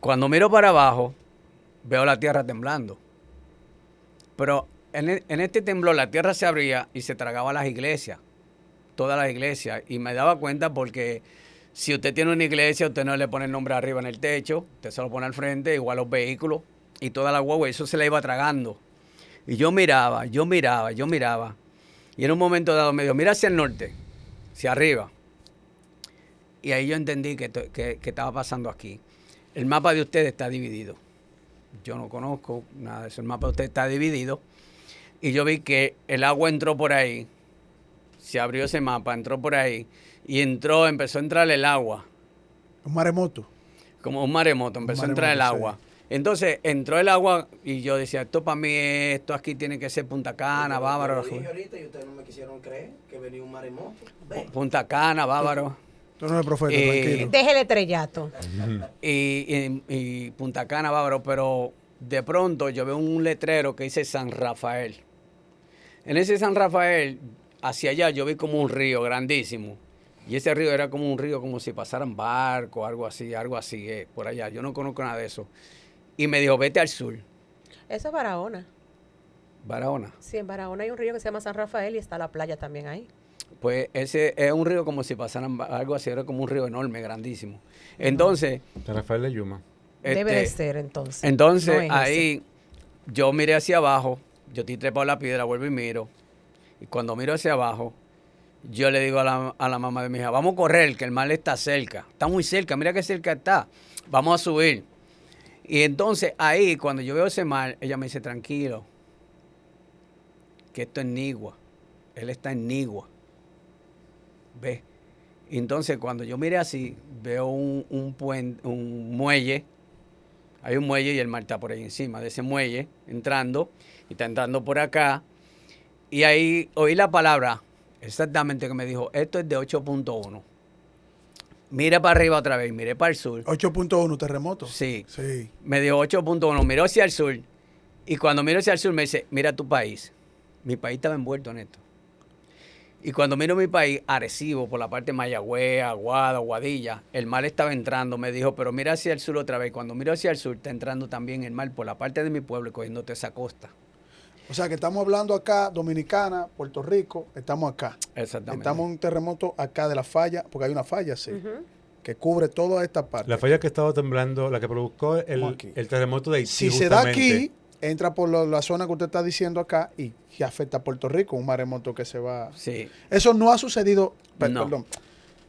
cuando miro para abajo, veo la tierra temblando. Pero en este temblor la tierra se abría y se tragaba las iglesias, todas las iglesias, y me daba cuenta porque... Si usted tiene una iglesia, usted no le pone el nombre arriba en el techo, usted se lo pone al frente, igual los vehículos y toda la guagua, eso se la iba tragando. Y yo miraba. Y en un momento dado me dijo, mira hacia el norte, hacia arriba. Y ahí yo entendí que estaba pasando aquí. El mapa de usted está dividido. Yo no conozco nada de eso. El mapa de usted está dividido. Y yo vi que el agua entró por ahí. Se abrió ese mapa, entró por ahí. Y empezó a entrar el agua. Un maremoto. Como un maremoto, empezó a entrar el maremoto, agua. Entonces entró el agua y yo decía, esto para mí, esto aquí tiene que ser Punta Cana, Bávaro. Lo dije ahorita y ustedes no me quisieron creer que venía un maremoto. Ve. Punta Cana, Bávaro. Tú no eres profeta, Eh, tranquilo. Deje el estrellato. Y Punta Cana, Bávaro, pero de pronto yo veo un letrero que dice San Rafael. En ese San Rafael, hacia allá yo vi como un río grandísimo. Y ese río era como un río, como si pasaran barcos, algo así, por allá. Yo no conozco nada de eso. Y me dijo, vete al sur. Eso es Barahona. Barahona. Sí, en Barahona hay un río que se llama San Rafael y está la playa también ahí. Pues ese es un río como si pasaran algo así, era como un río enorme, grandísimo. Entonces, San Rafael de Yuma. Debe de este, ser entonces. Entonces, No es ahí yo miré hacia abajo, yo estoy trepado en la piedra, vuelvo y miro. Y cuando miro hacia abajo, yo le digo a la mamá de mi hija, vamos a correr, que el mar está cerca. Está muy cerca, mira qué cerca está. Vamos a subir. Y entonces ahí, cuando yo veo ese mar, ella me dice, tranquilo, que esto es Nigua. Él está en Nigua. ¿Ves? Y entonces cuando yo miré así, veo un muelle. Hay un muelle y el mar está por ahí encima de ese muelle, entrando, y está entrando por acá. Y ahí oí la palabra exactamente que me dijo, esto es de 8.1. Mira para arriba otra vez, miré para el sur. 8.1 terremoto. Sí. Sí. Me dijo 8.1, miró hacia el sur. Y cuando miro hacia el sur me dice, mira tu país. Mi país estaba envuelto en esto. Y cuando miro mi país, Arecibo, por la parte de Mayagüez, Aguada, Aguadilla, el mar estaba entrando. Me dijo, pero mira hacia el sur otra vez. Cuando miro hacia el sur, está entrando también el mar por la parte de mi pueblo y cogiéndote esa costa. O sea que estamos hablando acá, Dominicana, Puerto Rico, estamos acá. Exactamente. Estamos en un terremoto acá de la falla, porque hay una falla, sí, que cubre toda esta parte. La falla que estaba temblando, la que provocó Como aquí. el terremoto de Haití. Si se da justamente. aquí, entra por la zona que usted está diciendo acá y afecta a Puerto Rico, un maremoto que se va. Sí. Eso no ha sucedido, No. perdón,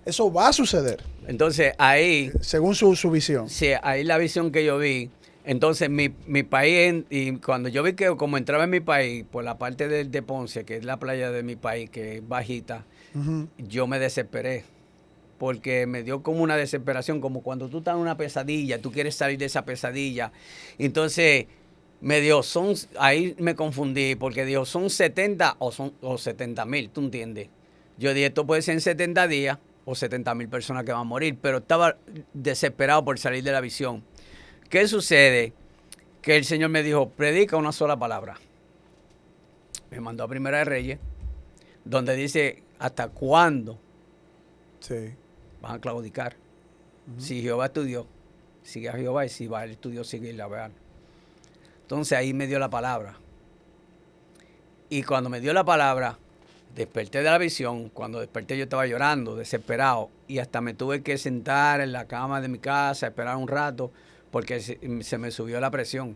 eso va a suceder, Entonces ahí, según su visión. sí, ahí la visión que yo vi. Entonces mi país, y cuando yo vi que como entraba en mi país, por la parte de Ponce, que es la playa de mi país, que es bajita, Ujú. yo me desesperé. Porque me dio como una desesperación, como cuando tú estás en una pesadilla, tú quieres salir de esa pesadilla. Entonces me dio, ahí me confundí, porque dijo, son 70 o 70,000, ¿tú entiendes? Yo dije, esto puede ser en 70 días o 70,000 personas que van a morir, pero estaba desesperado por salir de la visión. ¿Qué sucede? Que el Señor me dijo, predica una sola palabra. Me mandó a Primera de Reyes, donde dice, ¿hasta cuándo Sí. van a claudicar? Si Jehová es tu Dios, sigue a Jehová, y si Baal es tu Dios, sigue a Baal. Entonces ahí me dio la palabra. Y cuando me dio la palabra, desperté de la visión. Cuando desperté yo estaba llorando, desesperado. Y hasta me tuve que sentar en la cama de mi casa, esperar un rato, porque se me subió la presión.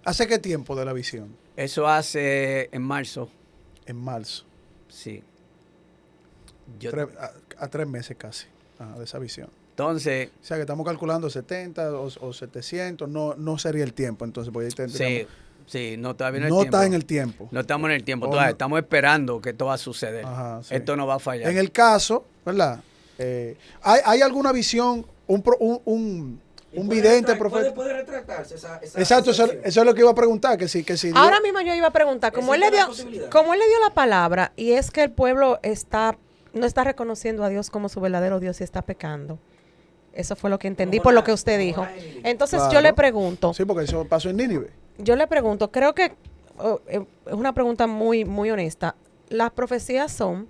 ¿Hace qué tiempo de la visión? Eso hace en marzo, En marzo. sí. Yo- A 3 meses casi, de esa visión. entonces, O sea que estamos calculando 70 o 700, no sería el tiempo entonces, porque ahí sí, sí, no, todavía no es no tiempo. está en el tiempo. No estamos en el tiempo, Oh, todavía no. estamos esperando que esto va a suceder. Ajá, sí. Esto no va a fallar. En el caso, ¿verdad? ¿Hay alguna visión, un vidente, profeta? ¿Puede retractarse esa Exacto, eso aseveración? es lo que iba a preguntar, que si Dios- Ahora mismo yo iba a preguntar, como él, le ¿Existe dio, la posibilidad? como él le dio la palabra y es que el pueblo no está reconociendo a Dios como su verdadero Dios y está pecando. Eso fue lo que entendí Como por lo Jonás, que usted como dijo. Jonás en Nínive. Entonces Claro. yo le pregunto, Sí, porque eso pasó en Nínive. creo que es una pregunta muy, muy honesta. Las profecías son,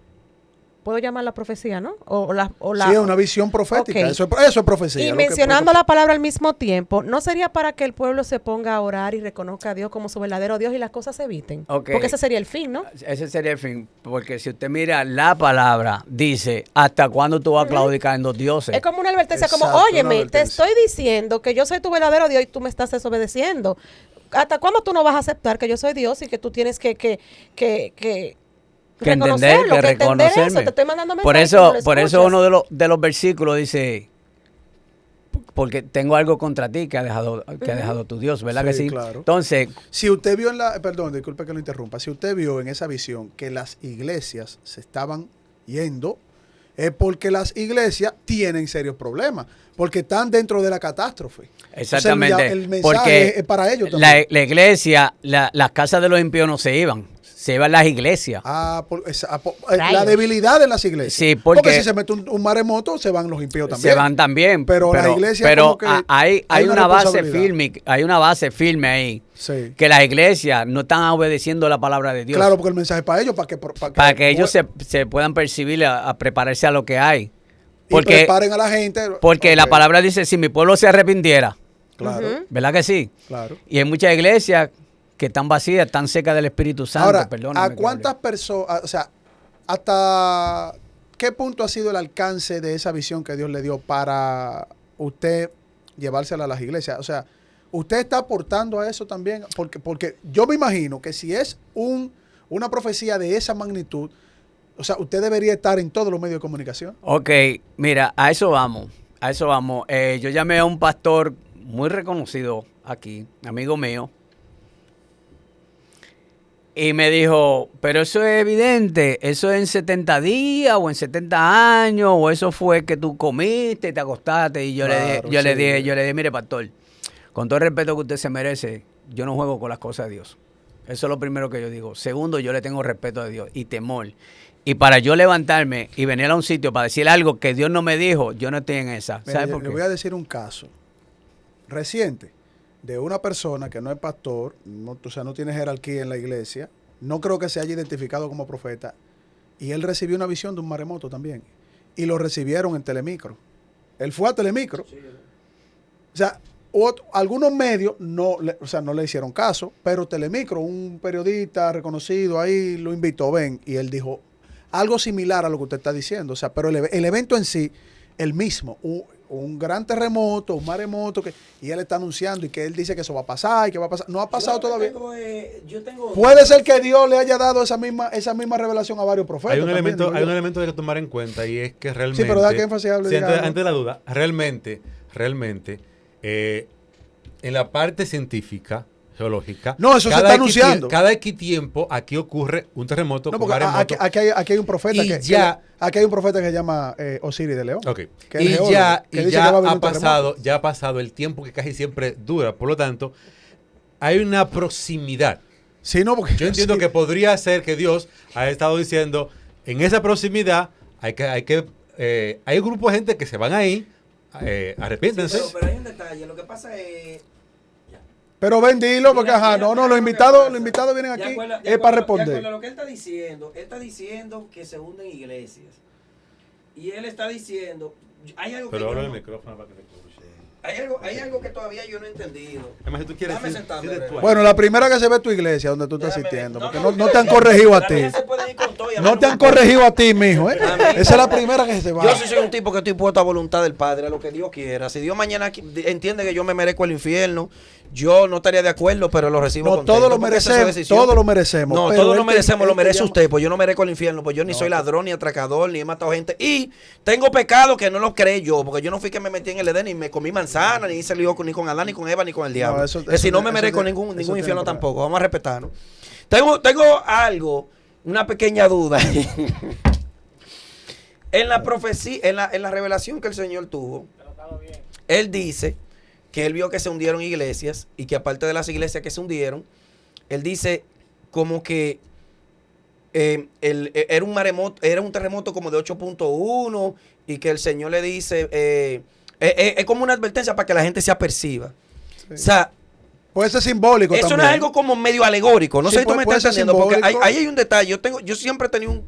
puedo llamarla profecía, ¿no? Sí, es una visión profética. Ok. Eso es profecía. Y lo que- mencionando la palabra al mismo tiempo, ¿no sería para que el pueblo se ponga a orar y reconozca a Dios como su verdadero Dios y las cosas se eviten? Ok. Porque ese sería el fin, ¿no? Ese sería el fin, porque si usted mira la palabra, dice, ¿hasta cuándo tú vas a claudicar en los dioses? Es como una advertencia, como, Exacto, una óyeme, te advertencia. estoy diciendo que yo soy tu verdadero Dios y tú me estás desobedeciendo. ¿Hasta cuándo tú no vas a aceptar que yo soy Dios y que tú tienes que Que entender, reconocerlo, que entender eso? reconocerme. Te estoy mandando Por mensajes, eso, tú no por lo eso escuchas. uno de los versículos dice, porque tengo algo contra ti que ha dejado tu Dios, ¿verdad que Sí, sí? claro. Entonces, Si usted vio perdón, disculpe que lo interrumpa, si usted vio en esa visión que las iglesias se estaban yendo, es porque las iglesias tienen serios problemas, porque están dentro de la catástrofe. exactamente, Entonces, el mensaje porque es para ellos también. la iglesia, las casas de los impíos no se iban, se iban las iglesias. Rayos. La debilidad de las iglesias. Sí, porque si se mete un maremoto, se van los impíos también. Se van también, Pero la iglesia como que hay hay una una base responsabilidad. hay una base firme ahí, Sí. que las iglesias no están obedeciendo la palabra de Dios, Claro, porque el mensaje es para ellos, para que ellos se puedan percibir a prepararse a lo que hay. y Porque, preparen a la gente. porque la Ok. palabra dice, si mi pueblo se arrepintiera, Claro, Ujú. ¿verdad que sí? claro. Y hay muchas iglesias que están vacías, están secas del Espíritu Santo. Ahora, Perdóname ¿a que cuántas hable. personas, o sea, hasta qué punto ha sido el alcance de esa visión que Dios le dio para usted llevársela a las iglesias? O sea, ¿usted está aportando a eso también? Porque yo me imagino que si es una profecía de esa magnitud, o sea, usted debería estar en todos los medios de comunicación. Ok, mira, a eso vamos. Yo llamé a un pastor muy reconocido aquí, amigo mío, y me dijo, pero eso es evidente, eso es en 70 días o en 70 años, o eso fue que tú comiste y te acostaste. Y yo Claro, le sí. dije, mire, pastor, con todo el respeto que usted se merece, yo no juego con las cosas de Dios. Eso es lo primero que yo digo. Segundo, yo le tengo respeto a Dios y temor. Y para yo levantarme y venir a un sitio para decir algo que Dios no me dijo, yo no estoy en esa. Mira, ¿Sabe por le qué? voy a decir un caso reciente de una persona que no es pastor, o sea, no tiene jerarquía en la iglesia, no creo que se haya identificado como profeta, y él recibió una visión de un maremoto también, y lo recibieron en Telemicro. Él fue a Telemicro. O sea, algunos medios no le hicieron caso, pero Telemicro, un periodista reconocido ahí, lo invitó, ven, y él dijo algo similar a lo que usted está diciendo. O sea, pero el evento en sí, el mismo, un gran terremoto, un maremoto, y él está anunciando y que él dice que eso va a pasar y que va a pasar. No ha pasado todavía. Yo tengo Puede ser que Dios le haya dado esa misma revelación a varios profetas. Hay un también, elemento, digo hay yo. un elemento que tomar en cuenta y es que realmente. Sí, pero da que énfasis hable, sí, diga algo. antes de la duda, realmente, en la parte científica, geológica. No, eso se está anunciando. Cada X tiempo aquí ocurre un terremoto. No, un porque maremoto. aquí hay un profeta Y ya- aquí hay un profeta que se llama Osiris de León. Ok. Que es Y geólogo, ya, que y dice ya que va a venir ha un terremoto. pasado el tiempo que casi siempre dura. Por lo tanto, hay una proximidad. Sí, no, porque Yo entiendo que podría ser que Dios ha estado diciendo, en esa proximidad hay un grupo de gente que se van ahí, arrepiéntense. pero hay un detalle. Lo que pasa es. Pero ven, dilo, porque Mira, los lo que invitados pasa. vienen De aquí acuerdo- de es para acuerdo- de responder. acuerdo a lo que él está diciendo que se hunden iglesias. Y él está diciendo, hay algo que Pero yo ahora el no- micrófono para que te escuche. hay algo que todavía yo no he entendido. Además, si tú quieres, Déjame sentarme, siéntate tú ahí. Bueno, la primera que se ve es tu iglesia, donde tú estás Déjame ver. asistiendo, No, porque no, no te han no, corregido a la ti. gente se puede ir con todo y a No mí te me han importa. corregido a ti, mijo, ¿eh? A mí- Esa es la primera que se va. Yo sí soy un tipo que estoy puesto a voluntad del Padre, a lo que Dios quiera. Si Dios mañana entiende que yo me merezco el infierno, yo no estaría de acuerdo, pero lo recibo No, contento, todos lo porque esa es su merecemos, decisión. todos lo merecemos. No, pero todos lo él te- merecemos, él lo te merece llama- usted, pues yo no merezco el infierno, pues yo ni soy ladrón, ni atracador, ni he matado gente. Y tengo pecados que no los creé yo, porque yo no fui que me metí en el Edén, ni me comí manzana, ni hice lío ni con Adán, ni con Eva, ni con el diablo. eso- Es decir, eso- no me eso merezco tiene- ningún eso tiene infierno problema. tampoco, vamos a respetarnos. Tengo algo, una pequeña duda. En la profecía, en la revelación que el Señor tuvo, Él dice que Él vio que se hundieron iglesias y que aparte de las iglesias que se hundieron, Él dice como que era un maremoto, era un terremoto como de 8.1 y que el Señor le dice, es como una advertencia para que la gente se aperciba. Sí. O sea, Puede ser simbólico eso también. no es algo como medio alegórico. No Sí, sé si tú me puede estás ser entendiendo, porque simbólico. ahí hay un detalle. Yo siempre he tenido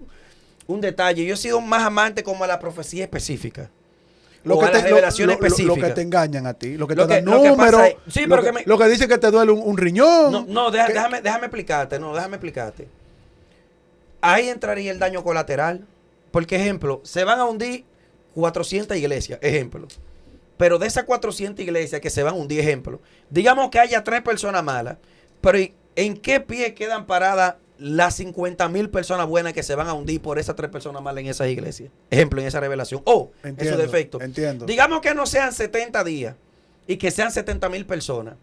un detalle. Yo he sido más amante como a la profecía específica. Lo o que a las te, revelaciones lo que específicas. te engañan a ti, lo que Lo te que- dan lo que pasa números, es- sí, pero que me- lo que dice que te duele un riñón. No, que- déjame explicarte. No, déjame explicarte. Ahí entraría el daño colateral. Porque, ejemplo, se van a hundir 400 iglesias, ejemplo. Pero de esas 400 iglesias que se van a hundir, ejemplo, digamos que haya 3 personas malas, pero ¿en qué pie quedan paradas las 50,000 personas buenas que se van a hundir por esas 3 personas malas en esas iglesias? Ejemplo, en esa revelación. O en Entiendo, su defecto. entiendo. Digamos que no sean 70 días y que sean 70,000 personas.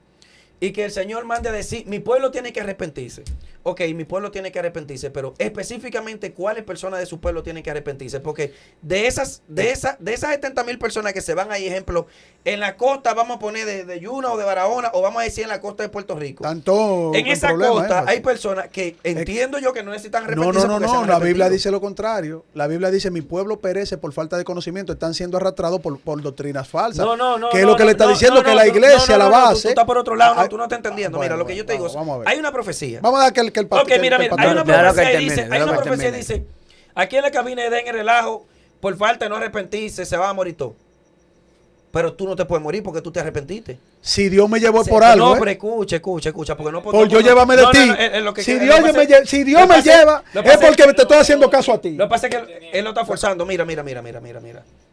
Y que el Señor mande a decir, mi pueblo tiene que arrepentirse. Ok, mi pueblo tiene que arrepentirse, pero específicamente cuáles personas de su pueblo tienen que arrepentirse. Porque de esas 70,000 personas que se van ahí, ejemplo, en la costa vamos a poner de Yuna o de Barahona, o vamos a decir en la costa de Puerto Rico. Tanto En con esa problemas, costa énfasis. hay personas que entiendo yo que no necesitan No, arrepentirse. no, porque se han la Biblia arrepentido. dice lo contrario. La Biblia dice, mi pueblo perece por falta de conocimiento, están siendo arrastrados por doctrinas falsas. Que es lo que le está diciendo que la iglesia, la base... Tú estás por otro lado, Ah, tú no estás entendiendo. bueno, Mira, lo que yo te digo, vamos a ver. hay una profecía. Vamos a dar que el Ok, que mira, el hay pastor- una Déjalo que profecía termine, dice, hay déjalo una que profecía termine. dice, aquí en la cabina de Edén en relajo, por falta de no arrepentirse, se va a morir todo. pero tú no te puedes morir porque tú te arrepentiste. Si Dios me llevó Sí, por algo, no, pero escucha, porque no por yo llévame de ti. Si Dios me lleva, es porque te estoy haciendo caso a ti. Lo que pasa es que él lo está forzando. Mira.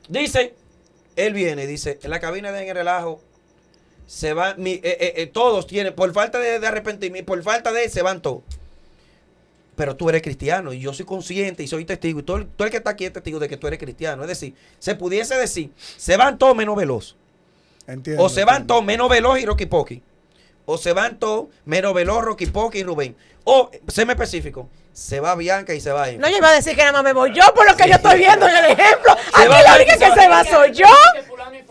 Dice, él viene, dice, en la cabina de En el Relajo, se van, todos tienen, por falta de arrepentimiento, por falta de, se van todos. Pero tú eres cristiano y yo soy consciente y soy testigo. Y todo el que está aquí es testigo de que tú eres cristiano. Es decir, se pudiese decir, se van todos menos Veloz. Entiendo, O se van todos menos Veloz y Rocky Pocky. O se van todos menos Veloz, Rocky Pocky y Rubén. O, séme específico, se va Bianca y se va Emma. No, yo iba a decir que nada más me voy yo por lo que yo estoy viendo en el ejemplo. Se Aquí va la Bianca única y que se va soy yo.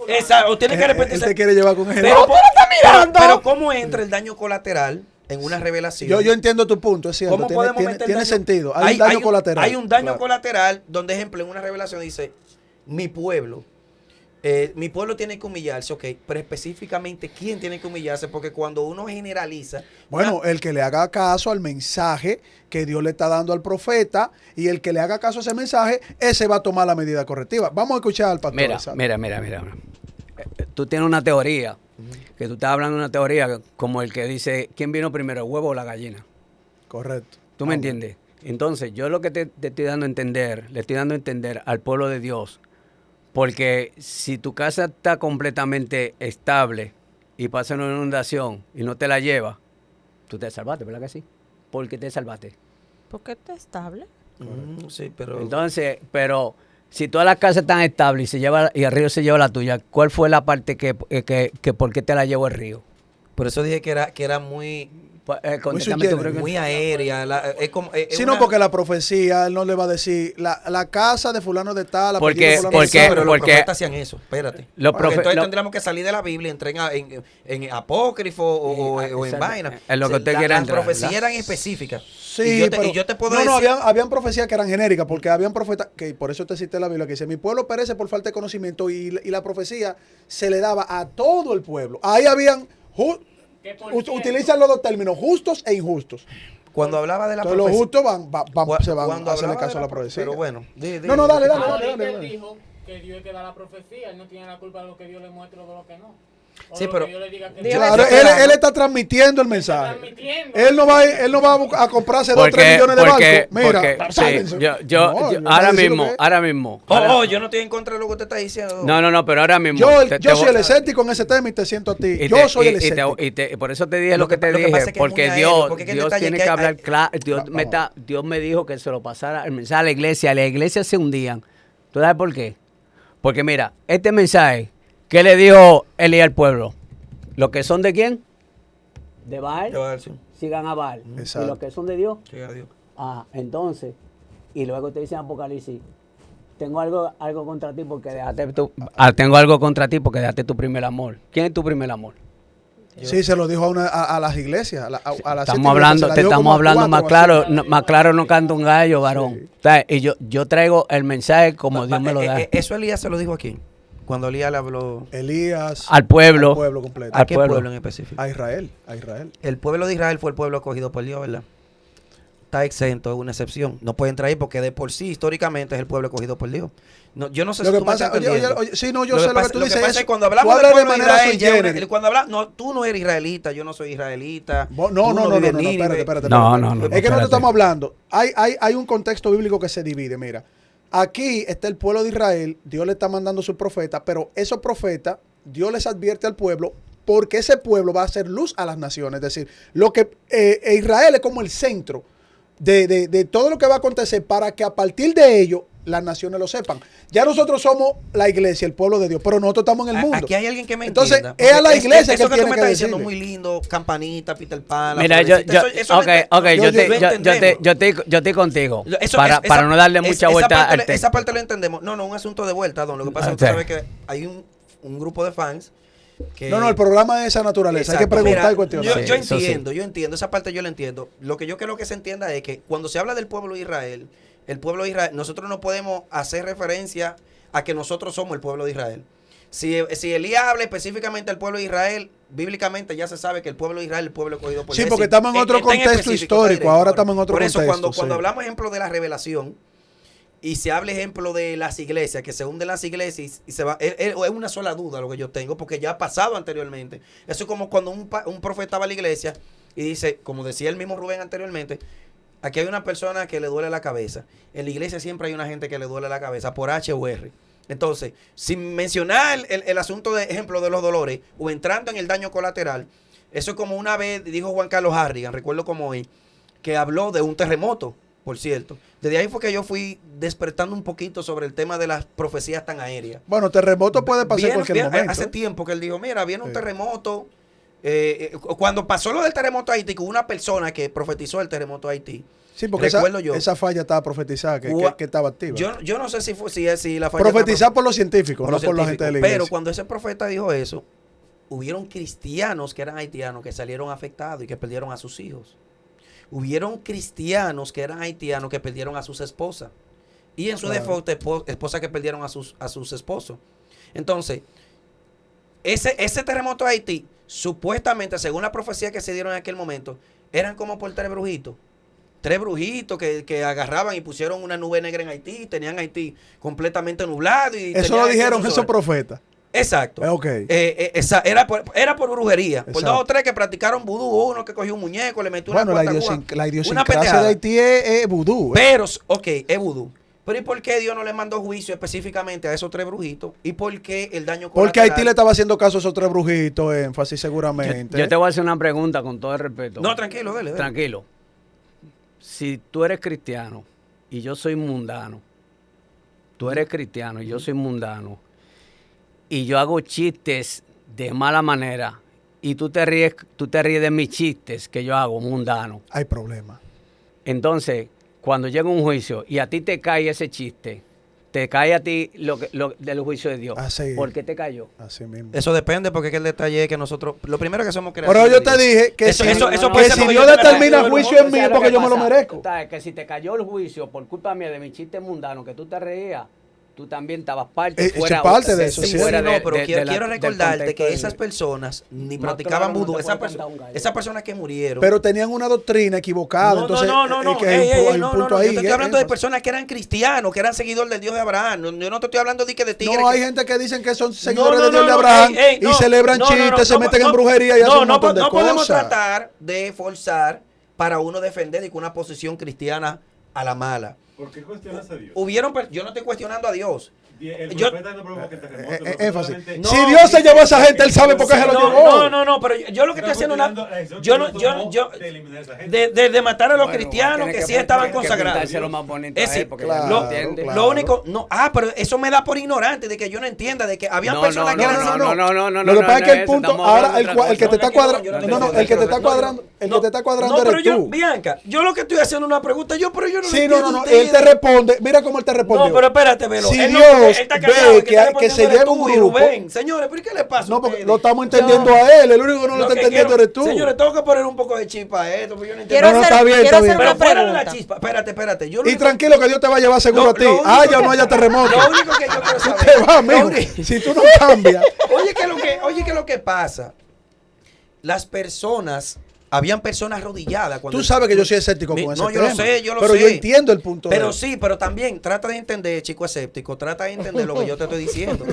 Esa, o tiene que Él arrepentirse. te quiere llevar con él. Pero, tú lo estás mirando. pero ¿cómo entra el daño colateral en una revelación? Yo entiendo tu punto, es cierto. ¿Cómo podemos meter Tiene daño? sentido. Hay un daño colateral. Hay un daño Claro. colateral donde, ejemplo, en una revelación dice, mi pueblo tiene que humillarse, ok, pero específicamente, ¿quién tiene que humillarse? Porque cuando uno generaliza... Bueno, el que le haga caso al mensaje que Dios le está dando al profeta y el que le haga caso a ese mensaje, ese va a tomar la medida correctiva. Vamos a escuchar al pastor. Mira. Tú tienes una teoría, que tú estás hablando de una teoría como el que dice, ¿quién vino primero, el huevo o la gallina? Correcto. ¿Tú me entiendes? Entonces, yo lo que te estoy dando a entender, le estoy dando a entender al pueblo de Dios, porque si tu casa está completamente estable y pasa una inundación y no te la lleva, tú te salvaste, ¿verdad que sí? ¿Por qué te salvaste? ¿Por qué está estable? sí, pero... Entonces, pero si todas las casas están estables y el río se lleva la tuya, ¿cuál fue la parte que por qué te la llevó el río? Por eso dije que era muy Contéstame tu subjetivo, pregunta. aérea. Es como, es Si no, una- porque la profecía, él no le va a decir, la casa de fulano de tal, Porque- apellido de fulano de porque- tal. pero los porque- profetas hacían eso, espérate. Los Porque profe- entonces lo- tendríamos que salir de la Biblia, entrar en apócrifo o en Exacto. vaina. Es lo que usted quiere Las entrar, profecías ¿verdad? eran específicas. Sí, y yo te puedo no, decir... habían profecías que eran genéricas, porque habían profetas, que por eso te cité la Biblia, que dice, mi pueblo perece por falta de conocimiento, y la profecía se le daba a todo el pueblo. Ahí habían, utilizan los dos términos, justos e injustos. Cuando hablaba de la Entonces los profecía... justos se van cuando a hacerle hablaba caso a de la profecía. Pero bueno, No, dale. Él dijo que Dios es que da la profecía, él no tiene la culpa de lo que Dios le muestre o de lo que no. O Sí, lo pero- que Dios le diga que Dios no. Claro, Está él está transmitiendo el mensaje. transmitiendo. Él no va a comprarse 2 o 3 millones de barcos. Mira, sáquense. No, ahora voy a decir lo mismo. yo no estoy en contra de lo que usted está diciendo. No, pero ahora mismo. Yo soy el escéptico en ese tema y te siento a ti. Yo soy el escéptico. Por eso te dije Lo lo que que- te lo que dije, pasa es que es porque muy Dios, aéreo, porque es que el Dios detalle tiene que que hay- hablar claro. Vamos. Dios me dijo que se lo pasara el mensaje a la iglesia se hundían. ¿Tú sabes por qué? Porque mira, este mensaje, ¿qué le dijo Elías al pueblo? ¿Los que son de quién? De Baal, Te voy a decir. sigan a Baal. Exacto. ¿Y los que son de Dios? Llega Dios. Entonces, y luego te dice en Apocalipsis, tengo algo contra ti porque dejaste tu primer amor. ¿Quién es tu primer amor? Sí, se lo dijo a las iglesias. A las siete Estamos hablando, iglesias, se la te dijo estamos como a hablando 4 más o claro, así. más claro no canta un gallo, varón. ¿Sabes? Y yo traigo el mensaje como Dios me lo da. Eso Elías se lo dijo aquí. Cuando Elías le habló... Elías. Al pueblo. Al pueblo completo. ¿A al qué pueblo. pueblo en específico? A Israel. El pueblo de Israel fue el pueblo escogido por Dios, ¿verdad? Está exento, es una excepción. No puede entrar ahí porque de por sí, históricamente, es el pueblo escogido por Dios. No, yo no sé Lo si que tú me pasa, estás entendiendo. sí, no, yo sé lo que tú dices. pasa es Eso, cuando tú hablamos del hablas pueblo de manera Israel, sui ya generis. cuando hablamos, no, tú no eres israelita, yo no soy israelita. No, tú no, vives en Nínive. espérate. No, Es que no te espérate. estamos hablando. Hay un contexto bíblico que se divide. Mira, aquí está el pueblo de Israel. Dios le está mandando sus profetas, pero esos profetas, Dios les advierte al pueblo porque ese pueblo va a hacer luz a las naciones. Es decir, lo que Israel es como el centro de todo lo que va a acontecer para que a partir de ello las naciones lo sepan. Ya nosotros somos la iglesia, el pueblo de Dios, pero nosotros estamos en el mundo. Aquí hay alguien que me Entonces, entienda. es a la porque iglesia eso que tú tiene me que estás diciendo decirle. muy lindo, campanita, Peter Pan. la Mira, florecita, eso yo estoy contigo. Eso- Para esa- no darle mucha esa vuelta parte al esa texto. parte lo entendemos. No, un asunto de vuelta, don. Lo que pasa es que Sí. usted sabe que hay un grupo de fans que... No, el programa es esa naturaleza. Hay que Exacto. preguntar Mira, y cuestionar. Yo eso sí. entiendo, esa parte yo la entiendo. Lo que yo quiero que se entienda es que cuando se habla del pueblo de Israel, nosotros no podemos hacer referencia a que nosotros somos el pueblo de Israel. Si Elías habla específicamente del pueblo de Israel, bíblicamente ya se sabe que el pueblo de Israel es el pueblo escogido por Sí, Dios. porque estamos en otro Está contexto específico, histórico, está ahora directo. estamos en otro Por eso, contexto, cuando sí. hablamos, ejemplo, de la revelación, y se habla, ejemplo, de las iglesias, que se hunden las iglesias y se va. Es una sola duda lo que yo tengo, porque ya ha pasado anteriormente. Eso es como cuando un profeta va a la iglesia y dice, como decía el mismo Rubén anteriormente, aquí hay una persona que le duele la cabeza. En la iglesia siempre hay una gente que le duele la cabeza, por H o R. Entonces, sin mencionar el asunto de ejemplo de los dolores o entrando en el daño colateral, eso es como una vez dijo Juan Carlos Harrigan, recuerdo como hoy, que habló de un terremoto, por cierto. Desde ahí fue que yo fui despertando un poquito sobre el tema de las profecías tan aéreas. Bueno, terremoto puede pasar en cualquier momento. Hace tiempo que él dijo, mira, viene un terremoto. Cuando pasó lo del terremoto de Haití, que hubo una persona que profetizó el terremoto de Haití. Sí, porque esa falla estaba profetizada, que estaba activa. Yo no sé si la falla profetizada por los científicos, no por la gente de la iglesia. Pero cuando ese profeta dijo eso, hubieron cristianos que eran haitianos que salieron afectados y que perdieron a sus hijos. Hubieron cristianos que eran haitianos que perdieron a sus esposas. Y en su defecto, esposas que perdieron a sus esposos. Entonces, ese terremoto de Haití, supuestamente, según la profecía que se dieron en aquel momento, eran como por 3 brujitos. 3 brujitos que agarraban y pusieron una nube negra en Haití, tenían Haití completamente nublado. Y eso lo dijeron esos profetas. Exacto. Okay. Era por brujería. Exacto. Por 2 o 3 que practicaron vudú, uno que cogió un muñeco, le metió una la idiosincrasia de Haití es vudú. Pero, es vudú. Pero ¿y por qué Dios no le mandó juicio específicamente a esos 3 brujitos? ¿Y por qué el daño colateral? Porque Haití le estaba haciendo caso a esos 3 brujitos, énfasis seguramente. Yo te voy a hacer una pregunta con todo el respeto. No, tranquilo, dale. Tranquilo. Si tú eres cristiano y yo soy mundano, tú eres cristiano y yo soy mundano, y yo hago chistes de mala manera y tú te ríes de mis chistes que yo hago mundano. Hay problema. Entonces, cuando llega un juicio y a ti te cae ese chiste, te cae a ti lo del juicio de Dios. Así, ¿por qué te cayó? Así mismo. Eso depende, porque es que el detalle es que nosotros, lo primero que somos creados. Pero yo te dije que si Dios determina juicio en mí porque yo me lo merezco. Que si te cayó el juicio por culpa mía de mi chiste mundano, que tú te reías, tú también estabas parte. Fuera, parte de eso, sí. Pero quiero recordarte que esas personas ni practicaban vudú. Esas personas que murieron. Pero tenían una doctrina equivocada. Entonces, yo te estoy hablando de personas que eran cristianos, que eran seguidores del Dios de Abraham. Yo no te estoy hablando de tigres. No, hay gente que dicen que son seguidores del Dios de Abraham y celebran chistes, se meten en brujería y hacen un montón de cosas. No podemos tratar de forzar para uno defender de una posición cristiana a la mala. ¿Por qué cuestionas a Dios? Yo no estoy cuestionando a Dios. Énfasis. Si Dios se llevó a esa gente, él sabe por qué se lo llevó. No, pero yo lo que estoy haciendo de matar a los cristianos que sí estaban consagrados. Lo único, pero eso me da por ignorante de que yo no entienda de que había personas que eran no. Lo que pasa es que el punto ahora el que te está cuadrando, el que te está cuadrando eres tú. Bianca, yo lo que estoy haciendo es una pregunta, pero yo no Sí, no, él te responde, mira cómo él te responde. No, pero espérate, velo. Si Dios ve que se lleva un grupo. Señores, ¿pero qué le pasa? No, porque lo estamos entendiendo a él. El único que no lo está entendiendo eres tú. Señores, tengo que poner un poco de chispa a esto. Yo no entiendo. Está bien. Pero fuera de la chispa, espérate. Y tranquilo que Dios te va a llevar seguro a ti. Haya o no haya terremoto. Lo único que yo quiero saber. Te va, amigo. Si tú no cambias. Oye, ¿qué es lo que pasa? Las personas... Habían personas arrodilladas. Tú sabes que yo soy escéptico con ese tema. No, yo lo sé. Pero yo entiendo el punto. Pero también trata de entender, chico escéptico, trata de entender lo que yo te estoy diciendo.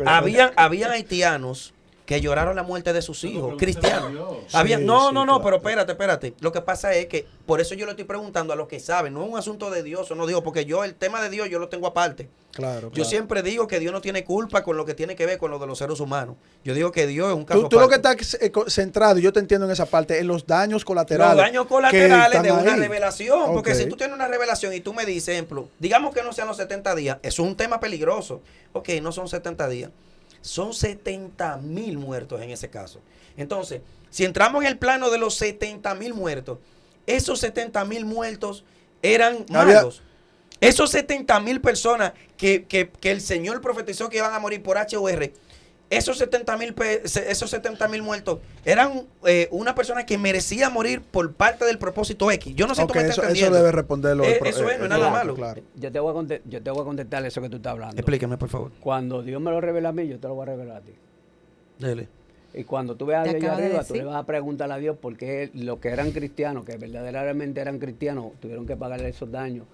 Habían haitianos que lloraron la muerte de sus hijos, cristianos. Pero espérate. Lo que pasa es que, por eso yo le estoy preguntando a los que saben, no es un asunto de Dios o no Dios, porque el tema de Dios yo lo tengo aparte. Claro. Yo siempre digo que Dios no tiene culpa con lo que tiene que ver con lo de los seres humanos. Yo digo que Dios es un caso Tú lo que estás centrado, y yo te entiendo en esa parte, en los daños colaterales. Los daños colaterales de una revelación. Porque si tú tienes una revelación y tú me dices, ejemplo, digamos que no sean los 70 días, eso es un tema peligroso. Ok, no son 70 días. Son 70,000 muertos en ese caso. Entonces, si entramos en el plano de los 70,000 muertos, esos 70,000 muertos eran malos. Esos 70,000 personas que el Señor profetizó que iban a morir por HUR, esos 70,000 muertos eran una persona que merecía morir por parte del propósito X. Yo no sé si tú me estás entendiendo. Eso debe responderlo. Eso no es nada malo. Claro. Yo te voy a contestar eso que tú estás hablando. Explíqueme, por favor. Cuando Dios me lo revela a mí, yo te lo voy a revelar a ti. Dele. Y cuando tú veas a Te Dios allá acaba de arriba, tú decir. le vas a preguntar a Dios por qué los que eran cristianos, que verdaderamente eran cristianos, tuvieron que pagarle esos daños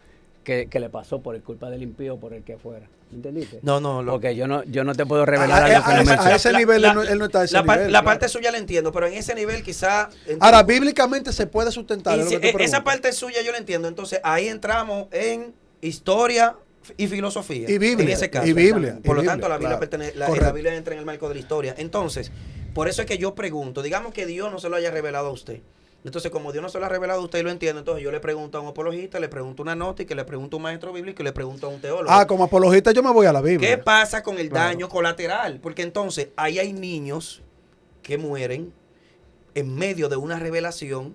que le pasó por el culpa del impío, por el que fuera. ¿Entendiste? No, Porque yo no te puedo revelar algo que no me a ese nivel él no está a ese nivel. La parte suya la entiendo, pero en ese nivel quizá... Ahora, bíblicamente se puede sustentar. Y es lo si- que te esa pregunto. parte suya yo la entiendo. Entonces ahí entramos en historia y filosofía. Y Biblia, En ese caso. y Biblia, Por y lo tanto, Biblia, la Biblia, claro. pertenece, la Correcto. Biblia entra en el marco de la historia. Entonces, por eso es que yo pregunto, digamos que Dios no se lo haya revelado a usted. Entonces, como Dios no se lo ha revelado a usted y lo entiende, entonces yo le pregunto a un apologista, le pregunto a una gnóstica, le pregunto a un maestro bíblico y le pregunto a un teólogo. Como apologista yo me voy a la Biblia. ¿Qué pasa con el Claro. daño colateral? Porque entonces ahí hay niños que mueren en medio de una revelación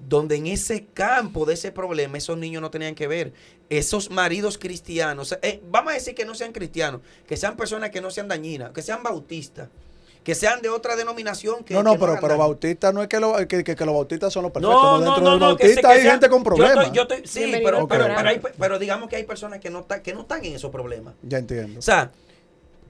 donde en ese campo de ese problema esos niños no tenían que ver. Esos maridos cristianos, vamos a decir que no sean cristianos, que sean personas que no sean dañinas, que sean bautistas, que sean de otra denominación. Que No, que pero hagan daño. bautistas no es que los bautistas son los perfectos. No, Dentro no, del no, que bautista se- hay que gente con yo problemas. sí, Bienvenido pero, al programa. pero digamos que hay personas que no están en esos problemas. Ya entiendo. O sea,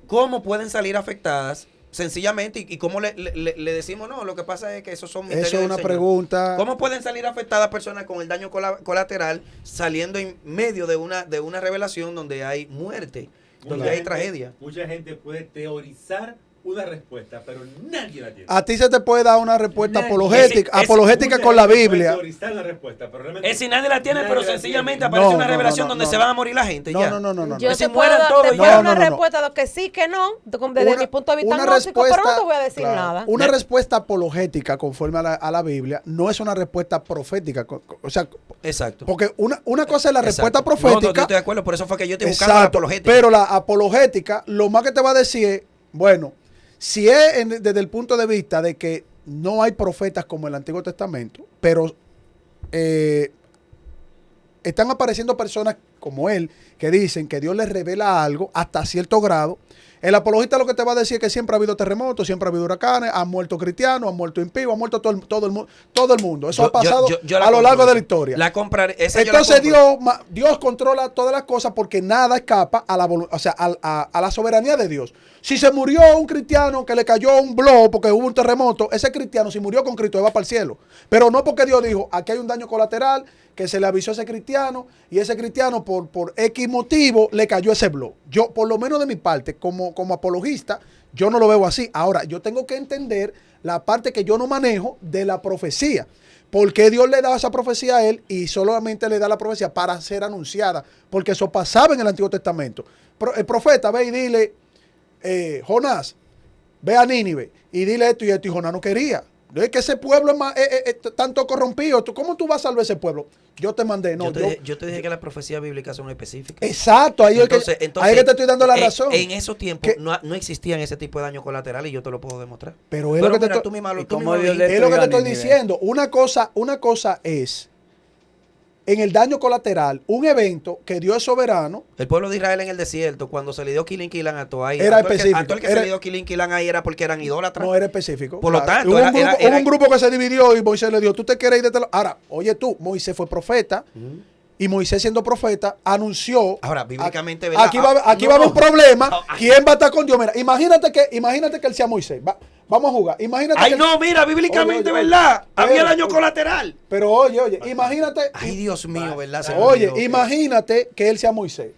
¿cómo pueden salir afectadas sencillamente? ¿Y cómo le decimos, no, lo que pasa es que esos son misterios Eso es del una Señor? pregunta. ¿Cómo pueden salir afectadas personas con el daño colateral saliendo en medio de una revelación donde hay muerte, donde hay tragedia? Mucha gente puede teorizar una respuesta, pero nadie la tiene. A ti se te puede dar una respuesta Nadie. apologética con la Biblia. Teorizar una respuesta, pero realmente Es si nadie la tiene, nadie pero la sencillamente tiene. aparece No, una no, revelación no, donde no. se van a morir la gente. No, ya. no, no, no, no. Yo Que se te mueran puedo, todos te ya. puedo dar No, una no, no. respuesta de lo que sí, que no, desde Una- mi punto de vista una gnóstico, pero no respuesta- te voy a decir claro, nada. Una respuesta apologética conforme a la Biblia no es una respuesta profética. O sea, Exacto. porque una cosa es la respuesta Exacto. No, profética. yo estoy de acuerdo, por eso fue que yo estoy buscando la Exacto, apologética. pero la apologética, lo más que te va a decir es, bueno, si es desde el punto de vista de que no hay profetas como en el Antiguo Testamento, pero están apareciendo personas como él que dicen que Dios les revela algo hasta cierto grado. El apologista lo que te va a decir es que siempre ha habido terremotos, siempre ha habido huracanes, han muerto cristianos, han muerto impíos, han muerto todo el mundo. Eso ha pasado yo la a lo largo compro, de la historia. La compraré. Esa yo la Entonces compro. Dios controla todas las cosas porque nada escapa a a la soberanía de Dios. Si se murió un cristiano que le cayó un blow porque hubo un terremoto, ese cristiano si murió con Cristo va para el cielo. Pero no porque Dios dijo, aquí hay un daño colateral que se le avisó a ese cristiano y ese cristiano por X motivo le cayó ese blow. Yo, por lo menos de mi parte, como apologista, yo no lo veo así. Ahora, yo tengo que entender la parte que yo no manejo de la profecía. ¿Por qué Dios le da esa profecía a él y solamente le da la profecía para ser anunciada? Porque eso pasaba en el Antiguo Testamento. El profeta ve y dile, Jonás, ve a Nínive y dile esto y esto. Y Jonás no quería. Es que ese pueblo es tanto corrompido. ¿Cómo tú vas a salvar ese pueblo? Yo te mandé. No, Yo te dije que las profecías bíblicas son específicas. Exacto, ahí es que te estoy dando la razón. En esos tiempos Que- no existían ese tipo de daño colateral y yo te lo puedo demostrar. Pero es lo que te mira, estoy- tú misma lo- ¿Y tú cómo misma lo Dios le- dijiste. Es lo que te Estoy estoy a nivel. diciendo. Una cosa es en el daño colateral, un evento que Dios es soberano. El pueblo de Israel en el desierto, cuando se le dio Kilin Kilan a Toay, Era a todo el que- específico. a todo el que Era- se le dio Kilin Kilan ahí era porque eran idólatras. No era específico. Por lo tanto, hubo, era- un grupo, era- era- hubo un grupo que se dividió y Moisés le dio, tú te quieres ir de este lado. Ahora, oye tú, Moisés fue profeta y Moisés siendo profeta anunció. Ahora, bíblicamente, ¿verdad? Aquí va a No, haber un no. problema. No, ¿Quién va a estar con Dios? Mira, imagínate que él sea Moisés. Vamos a jugar. Imagínate Ay, que- no, mira, bíblicamente, Oye, oye, ¿verdad? Había pero- daño colateral. Pero oye, imagínate. Ay, Dios mío, ¿verdad? Se me Oye, olvidó. imagínate que él sea Moisés.